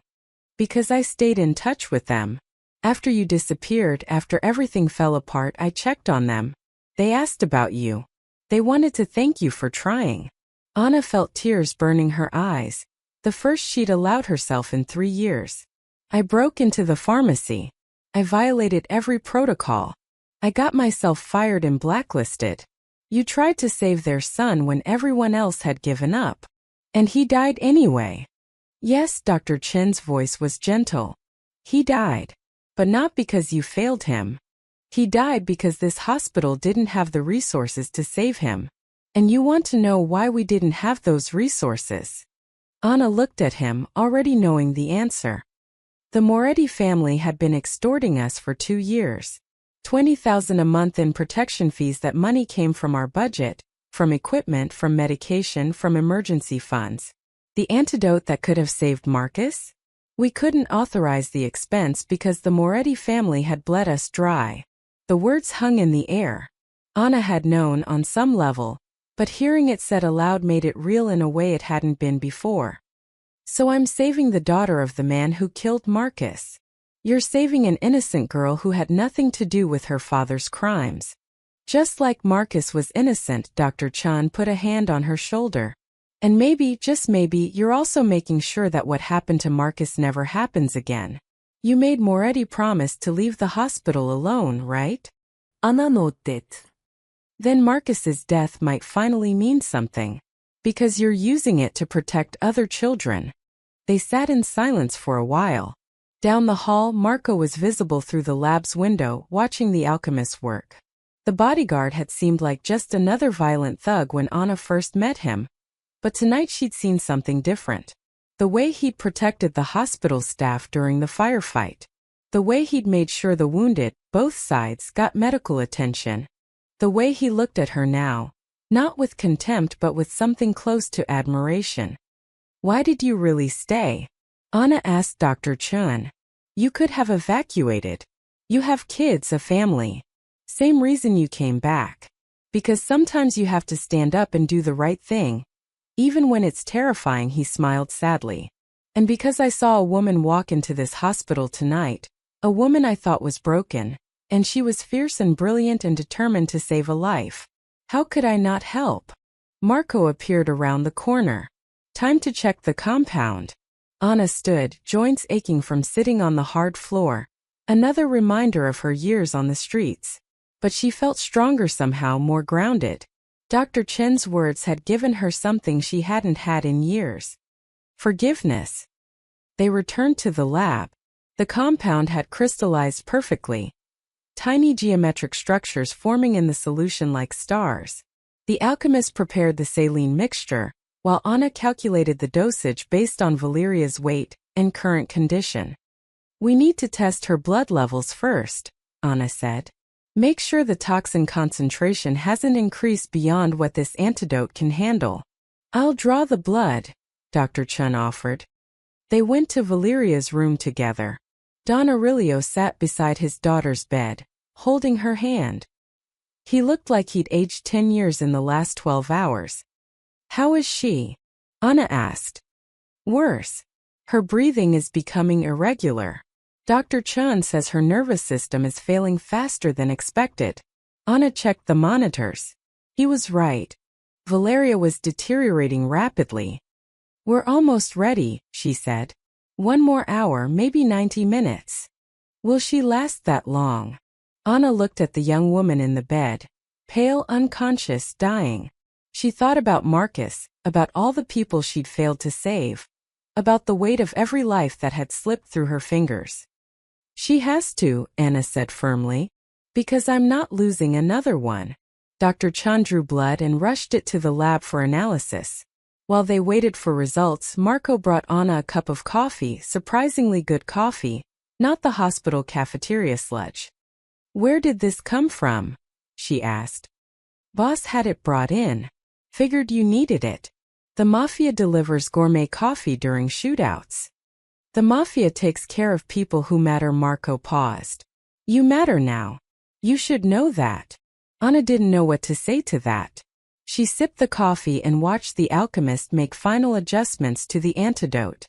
Because I stayed in touch with them. After you disappeared, after everything fell apart, I checked on them. They asked about you. They wanted to thank you for trying. Anna felt tears burning her eyes, the first she'd allowed herself in 3 years. I broke into the pharmacy. I violated every protocol. I got myself fired and blacklisted. You tried to save their son when everyone else had given up. And he died anyway. Yes, Dr. Chen's voice was gentle. He died. But not because you failed him. He died because this hospital didn't have the resources to save him. And you want to know why we didn't have those resources? Anna looked at him, already knowing the answer. The Moretti family had been extorting us for 2 years. 20,000 a month in protection fees. That money came from our budget, from equipment, from medication, from emergency funds. The antidote that could have saved Marcus? We couldn't authorize the expense because the Moretti family had bled us dry. The words hung in the air. Anna had known on some level, but hearing it said aloud made it real in a way it hadn't been before. So I'm saving the daughter of the man who killed Marcus. You're saving an innocent girl who had nothing to do with her father's crimes. Just like Marcus was innocent. Dr. Chan put a hand on her shoulder. And maybe, just maybe, you're also making sure that what happened to Marcus never happens again. You made Moretti promise to leave the hospital alone, right? Anna nodded. Then Marcus's death might finally mean something. Because you're using it to protect other children. They sat in silence for a while. Down the hall, Marco was visible through the lab's window, watching the alchemist work. The bodyguard had seemed like just another violent thug when Anna first met him. But tonight she'd seen something different. The way he'd protected the hospital staff during the firefight. The way he'd made sure the wounded, both sides, got medical attention. The way he looked at her now. Not with contempt but with something close to admiration. Why did you really stay? Anna asked Dr. Chun. You could have evacuated. You have kids, a family. Same reason you came back. Because sometimes you have to stand up and do the right thing. Even when it's terrifying. He smiled sadly. And because I saw a woman walk into this hospital tonight, a woman I thought was broken, and she was fierce and brilliant and determined to save a life. How could I not help? Marco appeared around the corner. Time to check the compound. Anna stood, joints aching from sitting on the hard floor. Another reminder of her years on the streets. But she felt stronger somehow, more grounded. Dr. Chen's words had given her something she hadn't had in years. Forgiveness. They returned to the lab. The compound had crystallized perfectly. Tiny geometric structures forming in the solution like stars. The alchemist prepared the saline mixture, while Anna calculated the dosage based on Valeria's weight and current condition. We need to test her blood levels first, Anna said. Make sure the toxin concentration hasn't increased beyond what this antidote can handle. I'll draw the blood, Dr. Chun offered. They went to Valeria's room together. Don Aurelio sat beside his daughter's bed, holding her hand. He looked like he'd aged 10 years in the last 12 hours. How is she? Anna asked. Worse. Her breathing is becoming irregular. Dr. Chun says her nervous system is failing faster than expected. Anna checked the monitors. He was right. Valeria was deteriorating rapidly. We're almost ready, she said. 1 more hour, maybe 90 minutes. Will she last that long? Anna looked at the young woman in the bed, pale, unconscious, dying. She thought about Marcus, about all the people she'd failed to save, about the weight of every life that had slipped through her fingers. She has to, Anna said firmly, because I'm not losing another one. Dr. Chun drew blood and rushed it to the lab for analysis. While they waited for results, Marco brought Anna a cup of coffee, surprisingly good coffee, not the hospital cafeteria sludge. Where did this come from? She asked. Boss had it brought in. Figured you needed it. The Mafia delivers gourmet coffee during shootouts. The Mafia takes care of people who matter. Marco paused. You matter now. You should know that. Anna didn't know what to say to that. She sipped the coffee and watched the alchemist make final adjustments to the antidote.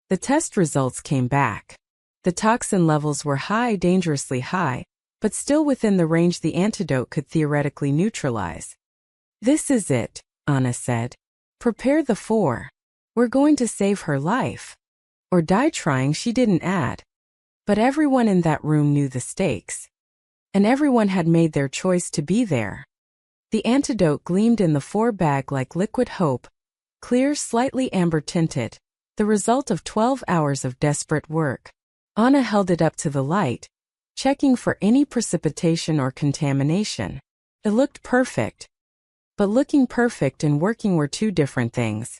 The test results came back. The toxin levels were high, dangerously high, but still within the range the antidote could theoretically neutralize. This is it, Anna said. Prepare the 4. We're going to save her life. Or die trying, she didn't add. But everyone in that room knew the stakes. And everyone had made their choice to be there. The antidote gleamed in the 4 bag like liquid hope, clear, slightly amber-tinted, the result of 12 hours of desperate work. Anna held it up to the light, checking for any precipitation or contamination. It looked perfect. But looking perfect and working were 2 different things.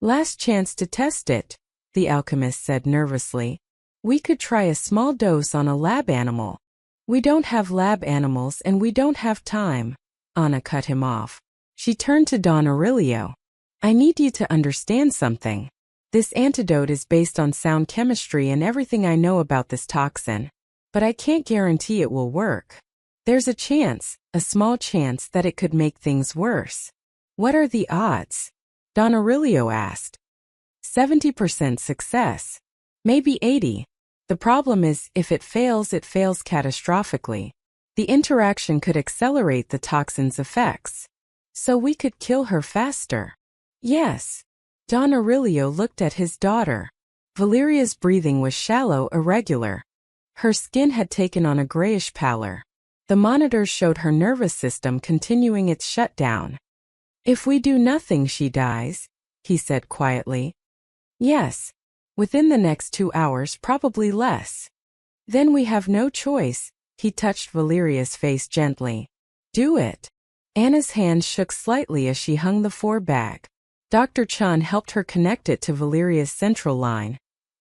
Last chance to test it, the alchemist said nervously. We could try a small dose on a lab animal. We don't have lab animals and we don't have time. Anna cut him off. She turned to Don Aurelio. I need you to understand something. This antidote is based on sound chemistry and everything I know about this toxin. But I can't guarantee it will work. There's a chance, a small chance that it could make things worse. What are the odds? Don Aurelio asked. 70% success. Maybe 80. The problem is, if it fails catastrophically. The interaction could accelerate the toxin's effects. So we could kill her faster. Yes. Don Aurelio looked at his daughter. Valeria's breathing was shallow, irregular. Her skin had taken on a grayish pallor. The monitors showed her nervous system continuing its shutdown. If we do nothing, she dies, he said quietly. Yes. Within the next 2 hours, probably less. Then we have no choice. He touched Valeria's face gently. Do it. Anna's hand shook slightly as she hung the 4 bag. Dr. Chun helped her connect it to Valeria's central line,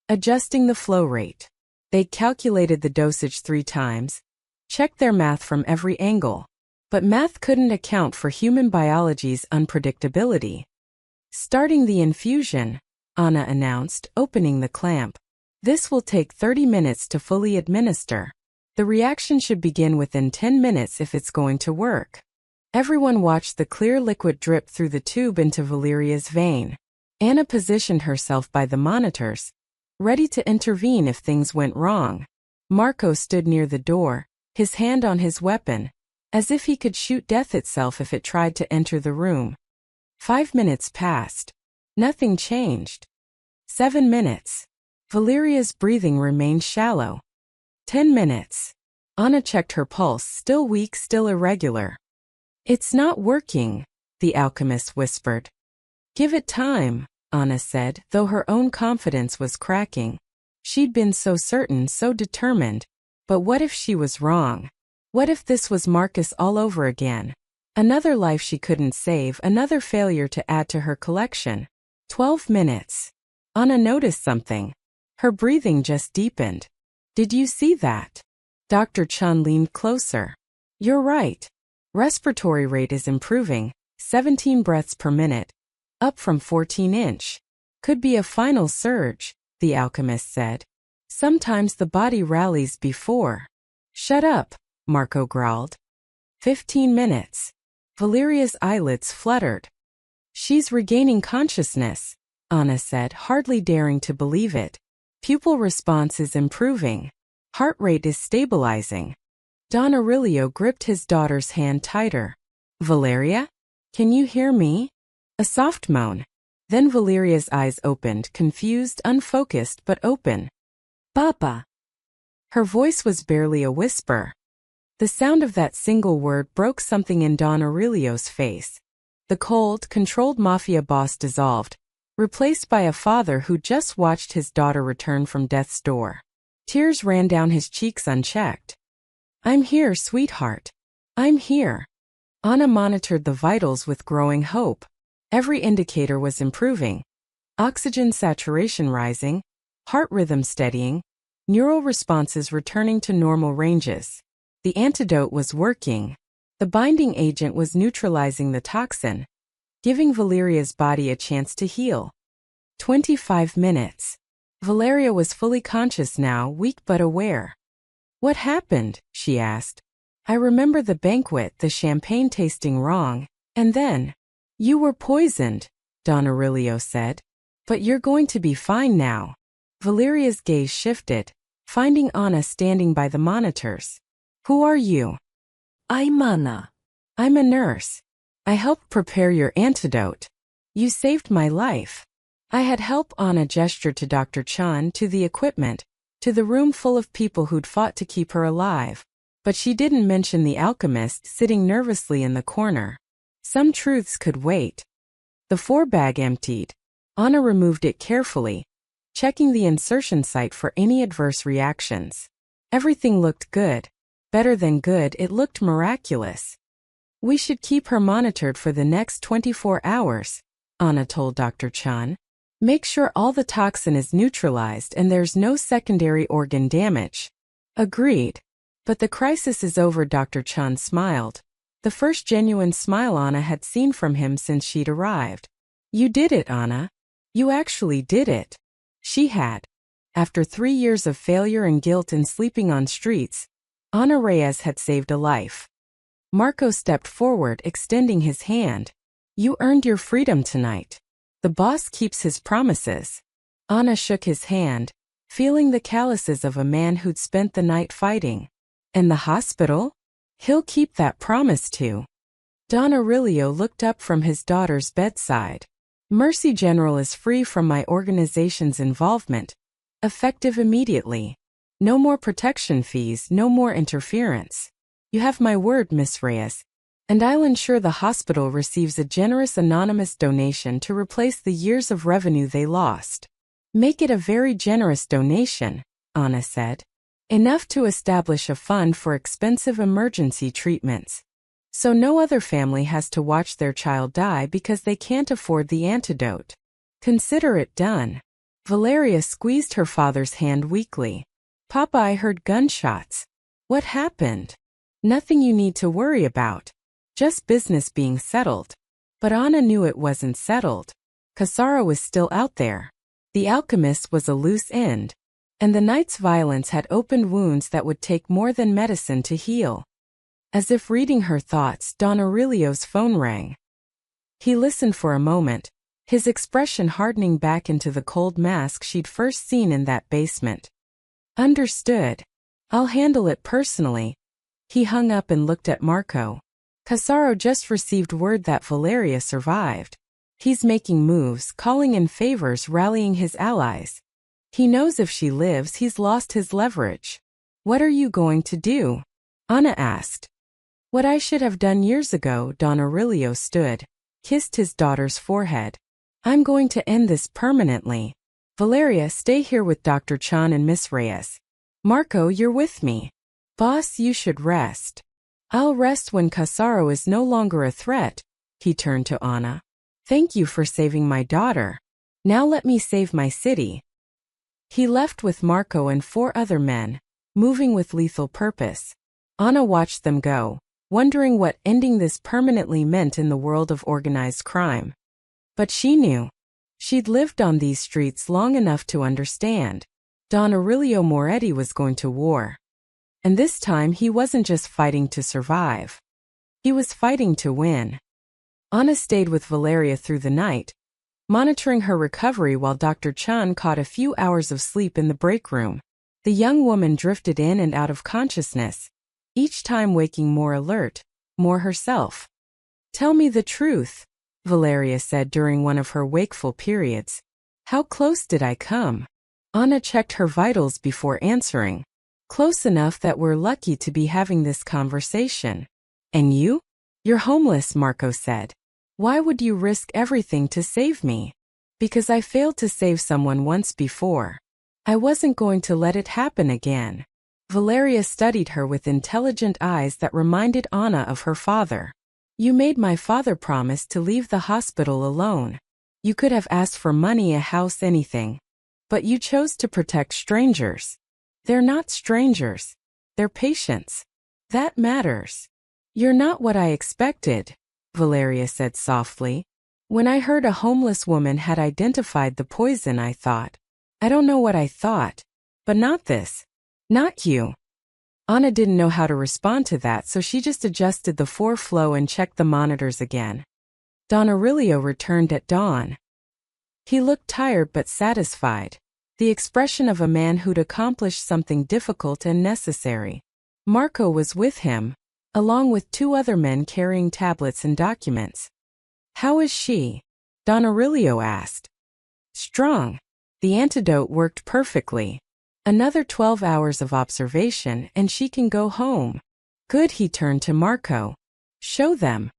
adjusting the flow rate. They calculated the dosage 3 times, checked their math from every angle. But math couldn't account for human biology's unpredictability. Starting the infusion, Anna announced, opening the clamp. This will take 30 minutes to fully administer. The reaction should begin within 10 minutes if it's going to work. Everyone watched the clear liquid drip through the tube into Valeria's vein. Anna positioned herself by the monitors, ready to intervene if things went wrong. Marco stood near the door, his hand on his weapon, as if he could shoot death itself if it tried to enter the room. 5 minutes passed. Nothing changed. 7 minutes. Valeria's breathing remained shallow. 10 minutes. Anna checked her pulse, still weak, still irregular. It's not working, the alchemist whispered. Give it time, Anna said, though her own confidence was cracking. She'd been so certain, so determined. But what if she was wrong? What if this was Marcus all over again? Another life she couldn't save, another failure to add to her collection. 12 minutes. Anna noticed something. Her breathing just deepened. Did you see that? Dr. Chun leaned closer. You're right. Respiratory rate is improving, 17 breaths per minute, up from 14-inch. Could be a final surge, the alchemist said. Sometimes the body rallies before. Shut up, Marco growled. 15 minutes. Valeria's eyelids fluttered. She's regaining consciousness, Anna said, hardly daring to believe it. Pupil response is improving. Heart rate is stabilizing. Don Aurelio gripped his daughter's hand tighter. Valeria? Can you hear me? A soft moan. Then Valeria's eyes opened, confused, unfocused, but open. Papa. Her voice was barely a whisper. The sound of that single word broke something in Don Aurelio's face. The cold, controlled mafia boss dissolved, replaced by a father who just watched his daughter return from death's door. Tears ran down his cheeks unchecked. I'm here, sweetheart. I'm here. Anna monitored the vitals with growing hope. Every indicator was improving. Oxygen saturation rising, heart rhythm steadying, neural responses returning to normal ranges. The antidote was working. The binding agent was neutralizing the toxin, giving Valeria's body a chance to heal. 25 minutes. Valeria was fully conscious now, weak but aware. What happened? She asked. I remember the banquet, the champagne tasting wrong, and then. You were poisoned, Don Aurelio said. But you're going to be fine now. Valeria's gaze shifted, finding Anna standing by the monitors. Who are you? I'm Anna. I'm a nurse. I helped prepare your antidote. You saved my life. I had help. Anna gestured to Dr. Chan, to the equipment, to the room full of people who'd fought to keep her alive. But she didn't mention the alchemist sitting nervously in the corner. Some truths could wait. The 4-bag emptied. Anna removed it carefully, checking the insertion site for any adverse reactions. Everything looked good. Better than good, it looked miraculous. We should keep her monitored for the next 24 hours, Anna told Dr. Chan. Make sure all the toxin is neutralized and there's no secondary organ damage. Agreed. But the crisis is over, Dr. Chan smiled. The first genuine smile Anna had seen from him since she'd arrived. You did it, Anna. You actually did it. She had. After 3 years of failure and guilt and sleeping on streets, Ana Reyes had saved a life. Marco stepped forward, extending his hand. You earned your freedom tonight. The boss keeps his promises. Ana shook his hand, feeling the calluses of a man who'd spent the night fighting. And the hospital? He'll keep that promise too. Don Aurelio looked up from his daughter's bedside. Mercy General is free from my organization's involvement. Effective immediately. No more protection fees, no more interference. You have my word, Miss Reyes. And I'll ensure the hospital receives a generous anonymous donation to replace the years of revenue they lost. Make it a very generous donation, Anna said. Enough to establish a fund for expensive emergency treatments. So no other family has to watch their child die because they can't afford the antidote. Consider it done. Valeria squeezed her father's hand weakly. Papa, I heard gunshots. What happened? Nothing you need to worry about. Just business being settled. But Anna knew it wasn't settled. Casara was still out there. The alchemist was a loose end. And the night's violence had opened wounds that would take more than medicine to heal. As if reading her thoughts, Don Aurelio's phone rang. He listened for a moment, his expression hardening back into the cold mask she'd first seen in that basement. Understood. I'll handle it personally. He hung up and looked at Marco. Casaro just received word that Valeria survived. He's making moves, calling in favors, rallying his allies. He knows if she lives, he's lost his leverage. What are you going to do? Anna asked. What I should have done years ago. Don Aurelio stood, kissed his daughter's forehead. I'm going to end this permanently. Valeria, stay here with Dr. Chan and Miss Reyes. Marco, you're with me. Boss, you should rest. I'll rest when Casaro is no longer a threat. He turned to Anna. Thank you for saving my daughter. Now let me save my city. He left with Marco and 4 other men, moving with lethal purpose. Anna watched them go, wondering what ending this permanently meant in the world of organized crime. But she knew. She'd lived on these streets long enough to understand. Don Aurelio Moretti was going to war. And this time he wasn't just fighting to survive. He was fighting to win. Anna stayed with Valeria through the night, monitoring her recovery while Dr. Chun caught a few hours of sleep in the break room. The young woman drifted in and out of consciousness, each time waking more alert, more herself. "Tell me the truth," Valeria said during one of her wakeful periods. "How close did I come?" Anna checked her vitals before answering. "Close enough that we're lucky to be having this conversation." "And you?" "You're homeless," Marco said. "Why would you risk everything to save me?" "Because I failed to save someone once before. I wasn't going to let it happen again." Valeria studied her with intelligent eyes that reminded Anna of her father. "You made my father promise to leave the hospital alone. You could have asked for money, a house, anything. But you chose to protect strangers." "They're not strangers. They're patients. That matters." "You're not what I expected," Valeria said softly. "When I heard a homeless woman had identified the poison, I thought. I don't know what I thought. But not this. Not you." Anna didn't know how to respond to that, so she just adjusted the flow and checked the monitors again. Don Aurelio returned at dawn. He looked tired but satisfied, the expression of a man who'd accomplished something difficult and necessary. Marco was with him, along with 2 other men carrying tablets and documents. "How is she?" Don Aurelio asked. "Strong. The antidote worked perfectly. Another 12 hours of observation and she can go home." "Good." He turned to Marco. "Show them."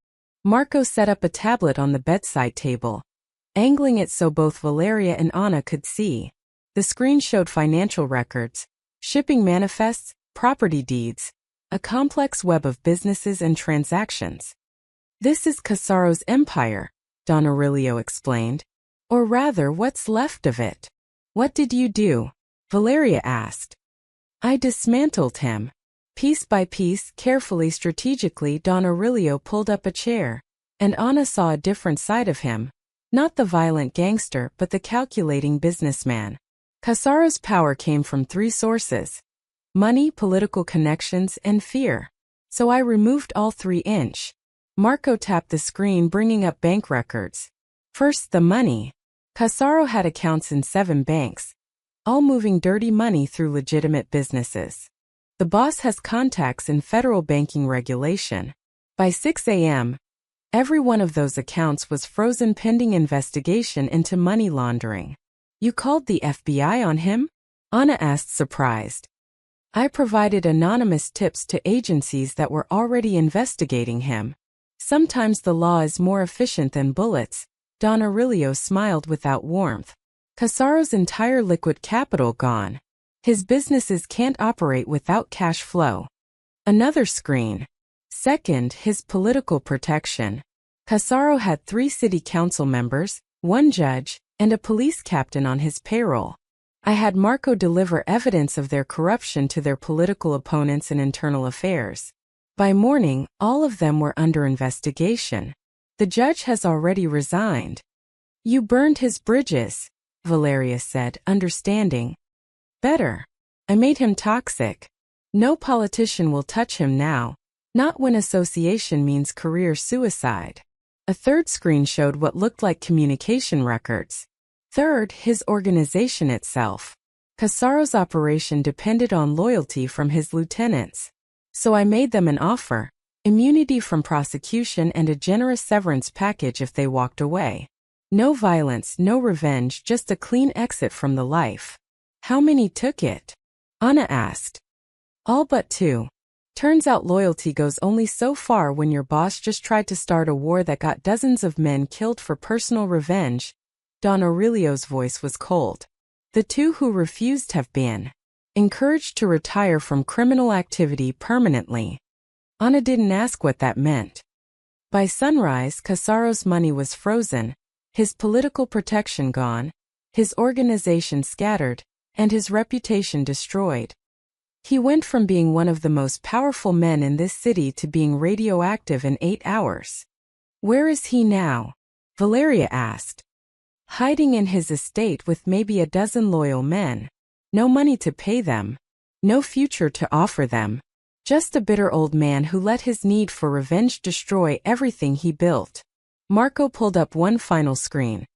Marco set up a tablet on the bedside table, angling it so both Valeria and Anna could see. The screen showed financial records, shipping manifests, property deeds, a complex web of businesses and transactions. "This is Casaro's empire," Don Aurelio explained. "Or rather, what's left of it." "What did you do?" Valeria asked. "I dismantled him." Piece by piece, carefully, strategically, Don Aurelio pulled up a chair, and Anna saw a different side of him. Not the violent gangster, but the calculating businessman. Casaro's power came from 3 sources: money, political connections, and fear. "So I removed all 3-inch. Marco tapped the screen, bringing up bank records. "First, the money. Casaro had accounts in 7 banks, all moving dirty money through legitimate businesses. The boss has contacts in federal banking regulation. By 6 a.m., every one of those accounts was frozen pending investigation into money laundering." "You called the FBI on him?" Anna asked, surprised. "I provided anonymous tips to agencies that were already investigating him. Sometimes the law is more efficient than bullets." Don Aurelio smiled without warmth. "Casaro's entire liquid capital gone. His businesses can't operate without cash flow." Another screen. "Second, his political protection. Casaro had 3 city council members, 1 judge, and a police captain on his payroll. I had Marco deliver evidence of their corruption to their political opponents in internal affairs. By morning, all of them were under investigation. The judge has already resigned." "You burned his bridges," Valeria said, understanding. "Better. I made him toxic. No politician will touch him now, not when association means career suicide." A third screen showed what looked like communication records. Third, his organization itself. Casaro's operation depended on loyalty from his lieutenants. "So I made them an offer: immunity from prosecution and a generous severance package if they walked away. No violence, no revenge, just a clean exit from the life." "How many took it?" Anna asked. "All but 2. Turns out loyalty goes only so far when your boss just tried to start a war that got dozens of men killed for personal revenge." Don Aurelio's voice was cold. "The 2 who refused have been encouraged to retire from criminal activity permanently." Anna didn't ask what that meant. By sunrise, Casaro's money was frozen, his political protection gone, his organization scattered, and his reputation destroyed. He went from being one of the most powerful men in this city to being radioactive in 8 hours. "Where is he now?" Valeria asked. "Hiding in his estate with maybe a dozen loyal men. No money to pay them. No future to offer them. Just a bitter old man who let his need for revenge destroy everything he built." Marco pulled up one final screen.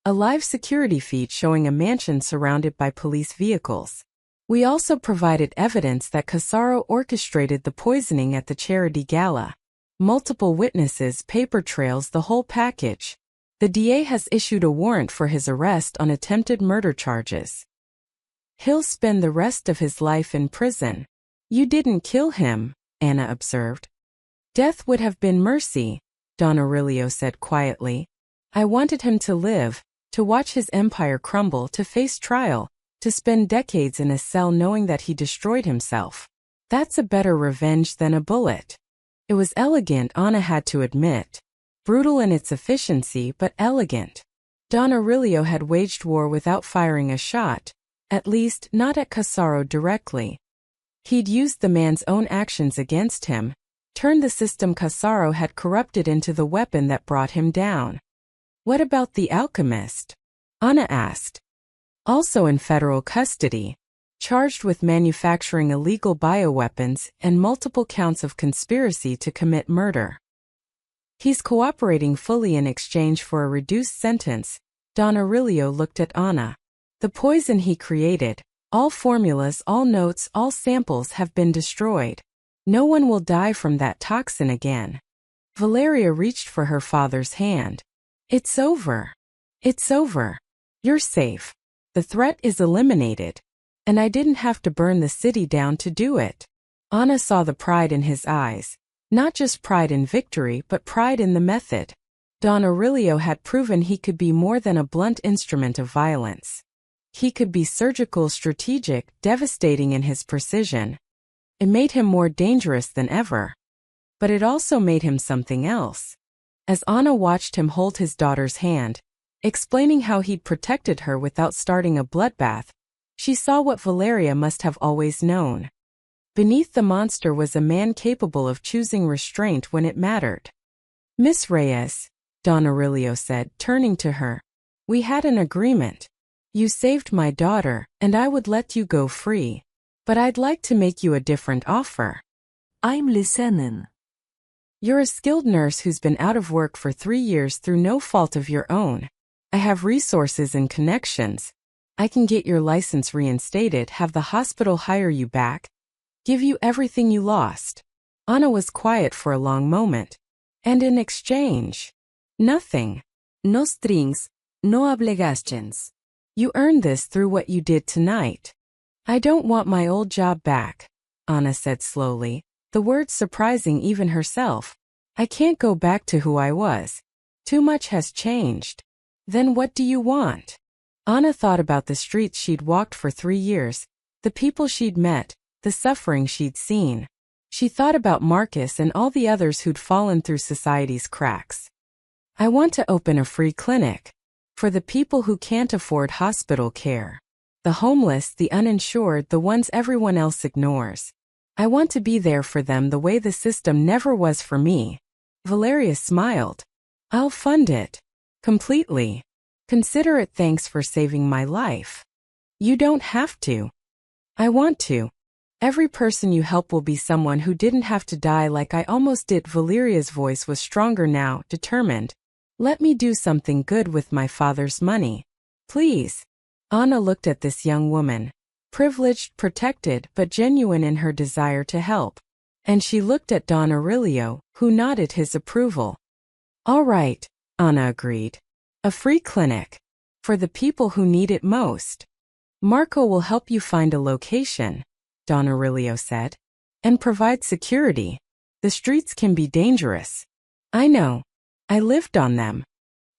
a live security feed showing a mansion surrounded by police vehicles. We also provided evidence that Casaro orchestrated the poisoning at the charity gala. Multiple witnesses, paper trails, the whole package. The DA has issued a warrant for his arrest on attempted murder charges. He'll spend the rest of his life in prison. You didn't kill him, Anna observed. Death would have been mercy, Don Aurelio said quietly. I wanted him to live, to watch his empire crumble, to face trial, to spend decades in a cell knowing that he destroyed himself. That's a better revenge than a bullet. It was elegant, Anna had to admit. Brutal in its efficiency, but elegant. Don Aurelio had waged war without firing a shot, at least not at Casaro directly. He'd used the man's own actions against him, turned the system Casaro had corrupted into the weapon that brought him down. What about the alchemist? Anna asked. Also in federal custody, charged with manufacturing illegal bioweapons and multiple counts of conspiracy to commit murder. He's cooperating fully in exchange for a reduced sentence. Don Aurelio looked at Anna. The poison he created, all formulas, all notes, all samples have been destroyed. No one will die from that toxin again. Valeria reached for her father's hand. It's over. It's over. You're safe. The threat is eliminated. And I didn't have to burn the city down to do it. Anna saw the pride in his eyes. Not just pride in victory, but pride in the method. Don Aurelio had proven he could be more than a blunt instrument of violence. He could be surgical, strategic, devastating in his precision. It made him more dangerous than ever. But it also made him something else. As Anna watched him hold his daughter's hand, explaining how he'd protected her without starting a bloodbath, she saw what Valeria must have always known. Beneath the monster was a man capable of choosing restraint when it mattered. Miss Reyes, Don Aurelio said, turning to her. We had an agreement. You saved my daughter, and I would let you go free. But I'd like to make you a different offer. I'm listening. You're a skilled nurse who's been out of work for 3 years through no fault of your own. I have resources and connections. I can get your license reinstated, have the hospital hire you back, give you everything you lost. Anna was quiet for a long moment. And in exchange, nothing. No strings, no obligations. You earned this through what you did tonight. I don't want my old job back, Anna said slowly, the words surprising even herself. I can't go back to who I was. Too much has changed. Then what do you want? Anna thought about the streets she'd walked for 3 years, the people she'd met, the suffering she'd seen. She thought about Marcus and all the others who'd fallen through society's cracks. I want to open a free clinic. For the people who can't afford hospital care. The homeless, the uninsured, the ones everyone else ignores. I want to be there for them the way the system never was for me. Valeria smiled. I'll fund it. Completely. Consider it thanks for saving my life. You don't have to. I want to. Every person you help will be someone who didn't have to die like I almost did. Valeria's voice was stronger now, determined. Let me do something good with my father's money. Please. Anna looked at this young woman. Privileged, protected, but genuine in her desire to help. And she looked at Don Aurelio, who nodded his approval. All right, Anna agreed. A free clinic. For the people who need it most. Marco will help you find a location, Don Aurelio said. And provide security. The streets can be dangerous. I know. I lived on them.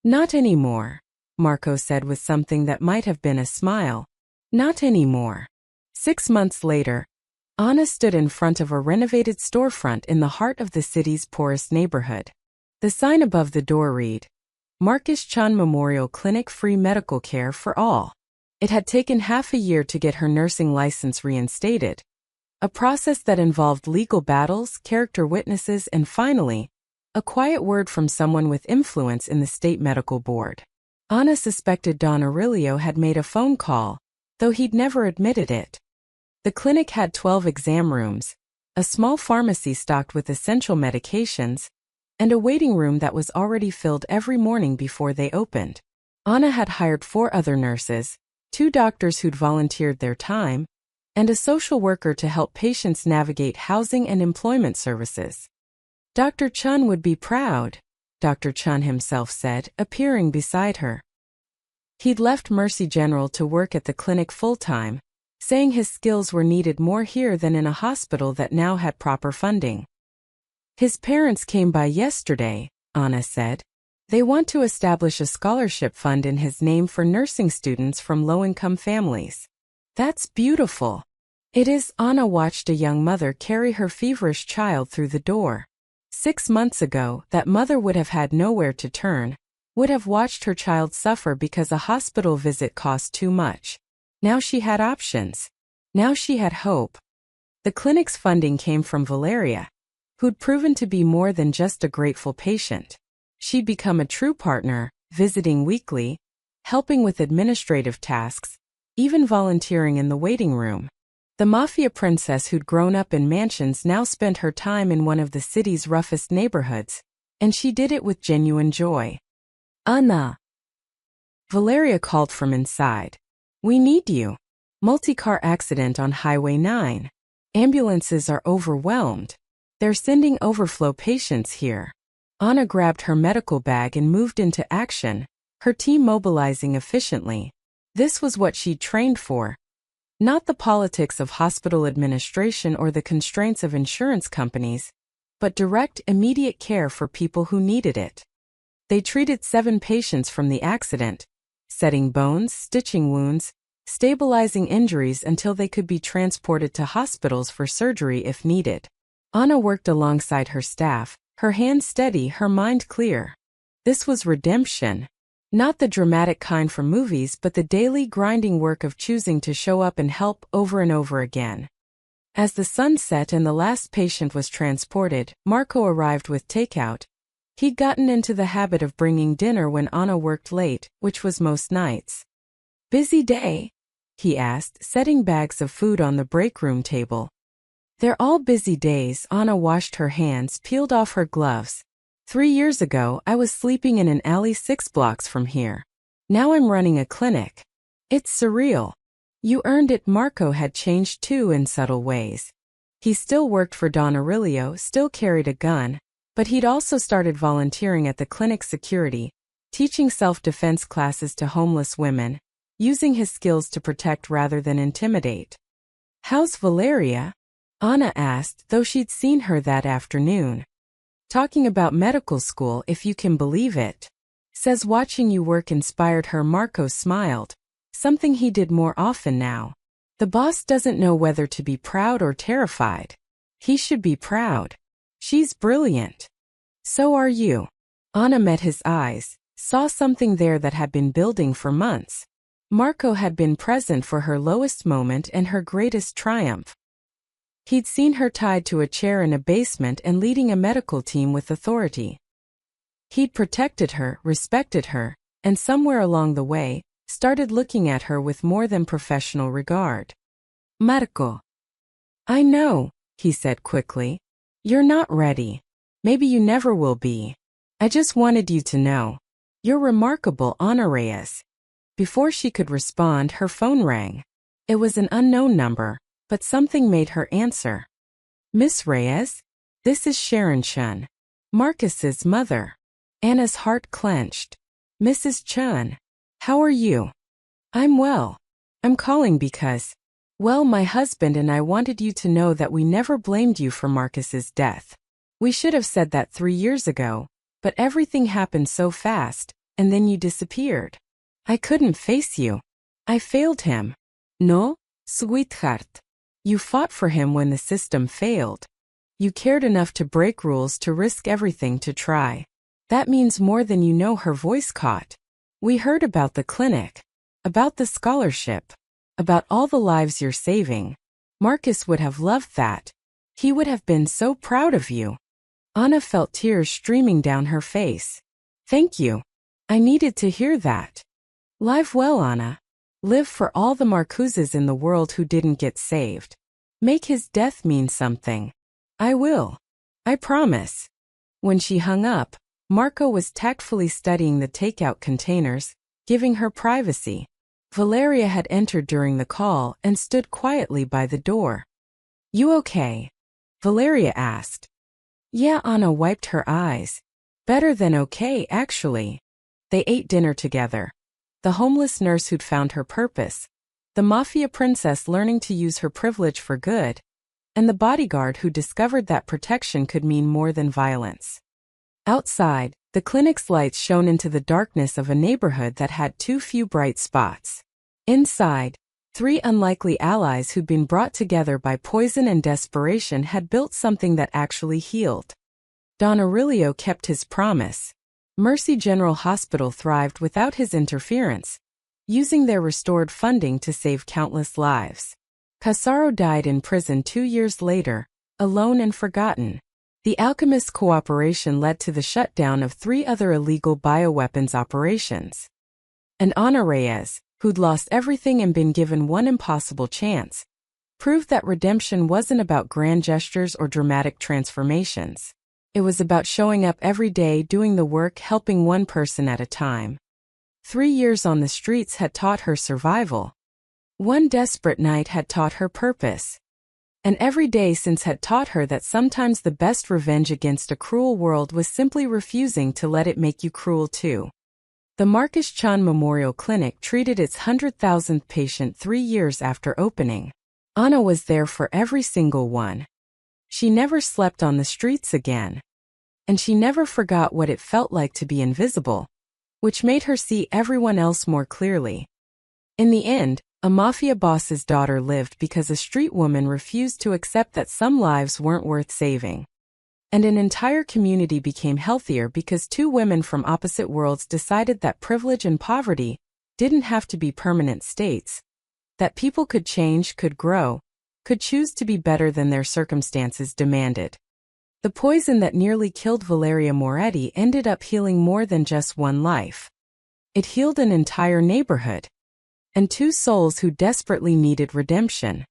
Not anymore, Marco said with something that might have been a smile. Not anymore. 6 months later, Anna stood in front of a renovated storefront in the heart of the city's poorest neighborhood. The sign above the door read, Marcus Chan Memorial Clinic, free medical care for all. It had taken half a year to get her nursing license reinstated. A process that involved legal battles, character witnesses, and finally, a quiet word from someone with influence in the state medical board. Anna suspected Don Aurelio had made a phone call, though he'd never admitted it. The clinic had 12 exam rooms, a small pharmacy stocked with essential medications, and a waiting room that was already filled every morning before they opened. Anna had hired 4 other nurses, 2 doctors who'd volunteered their time, and a social worker to help patients navigate housing and employment services. Dr. Chun would be proud, Dr. Chun himself said, appearing beside her. He'd left Mercy General to work at the clinic full-time, saying his skills were needed more here than in a hospital that now had proper funding. His parents came by yesterday, Anna said. They want to establish a scholarship fund in his name for nursing students from low-income families. That's beautiful. It is. Anna watched a young mother carry her feverish child through the door. 6 months ago, that mother would have had nowhere to turn, would have watched her child suffer because a hospital visit cost too much. Now she had options. Now she had hope. The clinic's funding came from Valeria, who'd proven to be more than just a grateful patient. She'd become a true partner, visiting weekly, helping with administrative tasks, even volunteering in the waiting room. The Mafia princess who'd grown up in mansions now spent her time in one of the city's roughest neighborhoods, and she did it with genuine joy. Anna. Valeria called from inside. We need you. Multi-car accident on Highway 9. Ambulances are overwhelmed. They're sending overflow patients here. Anna grabbed her medical bag and moved into action, her team mobilizing efficiently. This was what she'd trained for. Not the politics of hospital administration or the constraints of insurance companies, but direct, immediate care for people who needed it. They treated 7 patients from the accident, setting bones, stitching wounds, stabilizing injuries until they could be transported to hospitals for surgery if needed. Anna worked alongside her staff, her hands steady, her mind clear. This was redemption. Not the dramatic kind from movies, but the daily grinding work of choosing to show up and help over and over again. As the sun set and the last patient was transported, Marco arrived with takeout. He'd gotten into the habit of bringing dinner when Anna worked late, which was most nights. Busy day? He asked, setting bags of food on the break room table. They're all busy days. Anna washed her hands, peeled off her gloves. 3 years ago, I was sleeping in an alley 6 blocks from here. Now I'm running a clinic. It's surreal. You earned it. Marco had changed too in subtle ways. He still worked for Don Aurelio, still carried a gun, but he'd also started volunteering at the clinic security, teaching self-defense classes to homeless women, using his skills to protect rather than intimidate. How's Valeria? Anna asked, though she'd seen her that afternoon. Talking about medical school, if you can believe it. Says watching you work inspired her. Marco smiled, something he did more often now. The boss doesn't know whether to be proud or terrified. He should be proud. She's brilliant. So are you. Anna met his eyes, saw something there that had been building for months. Marco had been present for her lowest moment and her greatest triumph. He'd seen her tied to a chair in a basement and leading a medical team with authority. He'd protected her, respected her, and somewhere along the way, started looking at her with more than professional regard. Marco. I know, he said quickly. You're not ready. Maybe you never will be. I just wanted you to know. You're remarkable, Ana Reyes. Before she could respond, her phone rang. It was an unknown number, but something made her answer. Miss Reyes? This is Sharon Chun, Marcus's mother. Anna's heart clenched. Mrs. Chun, how are you? I'm well. I'm calling because, well, my husband and I wanted you to know that we never blamed you for Marcus's death. We should have said that 3 years ago, but everything happened so fast, and then you disappeared. I couldn't face you. I failed him. No, sweetheart. You fought for him when the system failed. You cared enough to break rules, to risk everything to try. That means more than you know. Her voice caught. We heard about the clinic, about the scholarship, about all the lives you're saving. Marcus would have loved that. He would have been so proud of you. Anna felt tears streaming down her face. Thank you. I needed to hear that. Live well, Anna. Live for all the Marcuses in the world who didn't get saved. Make his death mean something. I will. I promise. When she hung up, Marco was tactfully studying the takeout containers, giving her privacy. Valeria had entered during the call and stood quietly by the door. "You okay?" Valeria asked. "Yeah," Anna wiped her eyes. "Better than okay, actually." They ate dinner together. The homeless nurse who'd found her purpose, the Mafia princess learning to use her privilege for good, and the bodyguard who discovered that protection could mean more than violence. Outside, the clinic's lights shone into the darkness of a neighborhood that had too few bright spots. Inside, three unlikely allies who'd been brought together by poison and desperation had built something that actually healed. Don Aurelio kept his promise. Mercy General Hospital thrived without his interference, using their restored funding to save countless lives. Casaro died in prison 2 years later, alone and forgotten. The Alchemist's cooperation led to the shutdown of 3 other illegal bioweapons operations. And Ana Reyes, who'd lost everything and been given one impossible chance, proved that redemption wasn't about grand gestures or dramatic transformations. It was about showing up every day, doing the work, helping one person at a time. 3 years on the streets had taught her survival. One desperate night had taught her purpose. And every day since had taught her that sometimes the best revenge against a cruel world was simply refusing to let it make you cruel too. The Marcus Chan Memorial Clinic treated its 100,000th patient 3 years after opening. Anna was there for every single one. She never slept on the streets again. And she never forgot what it felt like to be invisible, which made her see everyone else more clearly. In the end, a mafia boss's daughter lived because a street woman refused to accept that some lives weren't worth saving. And an entire community became healthier because 2 women from opposite worlds decided that privilege and poverty didn't have to be permanent states, that people could change, could grow, could choose to be better than their circumstances demanded. The poison that nearly killed Valeria Moretti ended up healing more than just one life. It healed an entire neighborhood. And 2 souls who desperately needed redemption.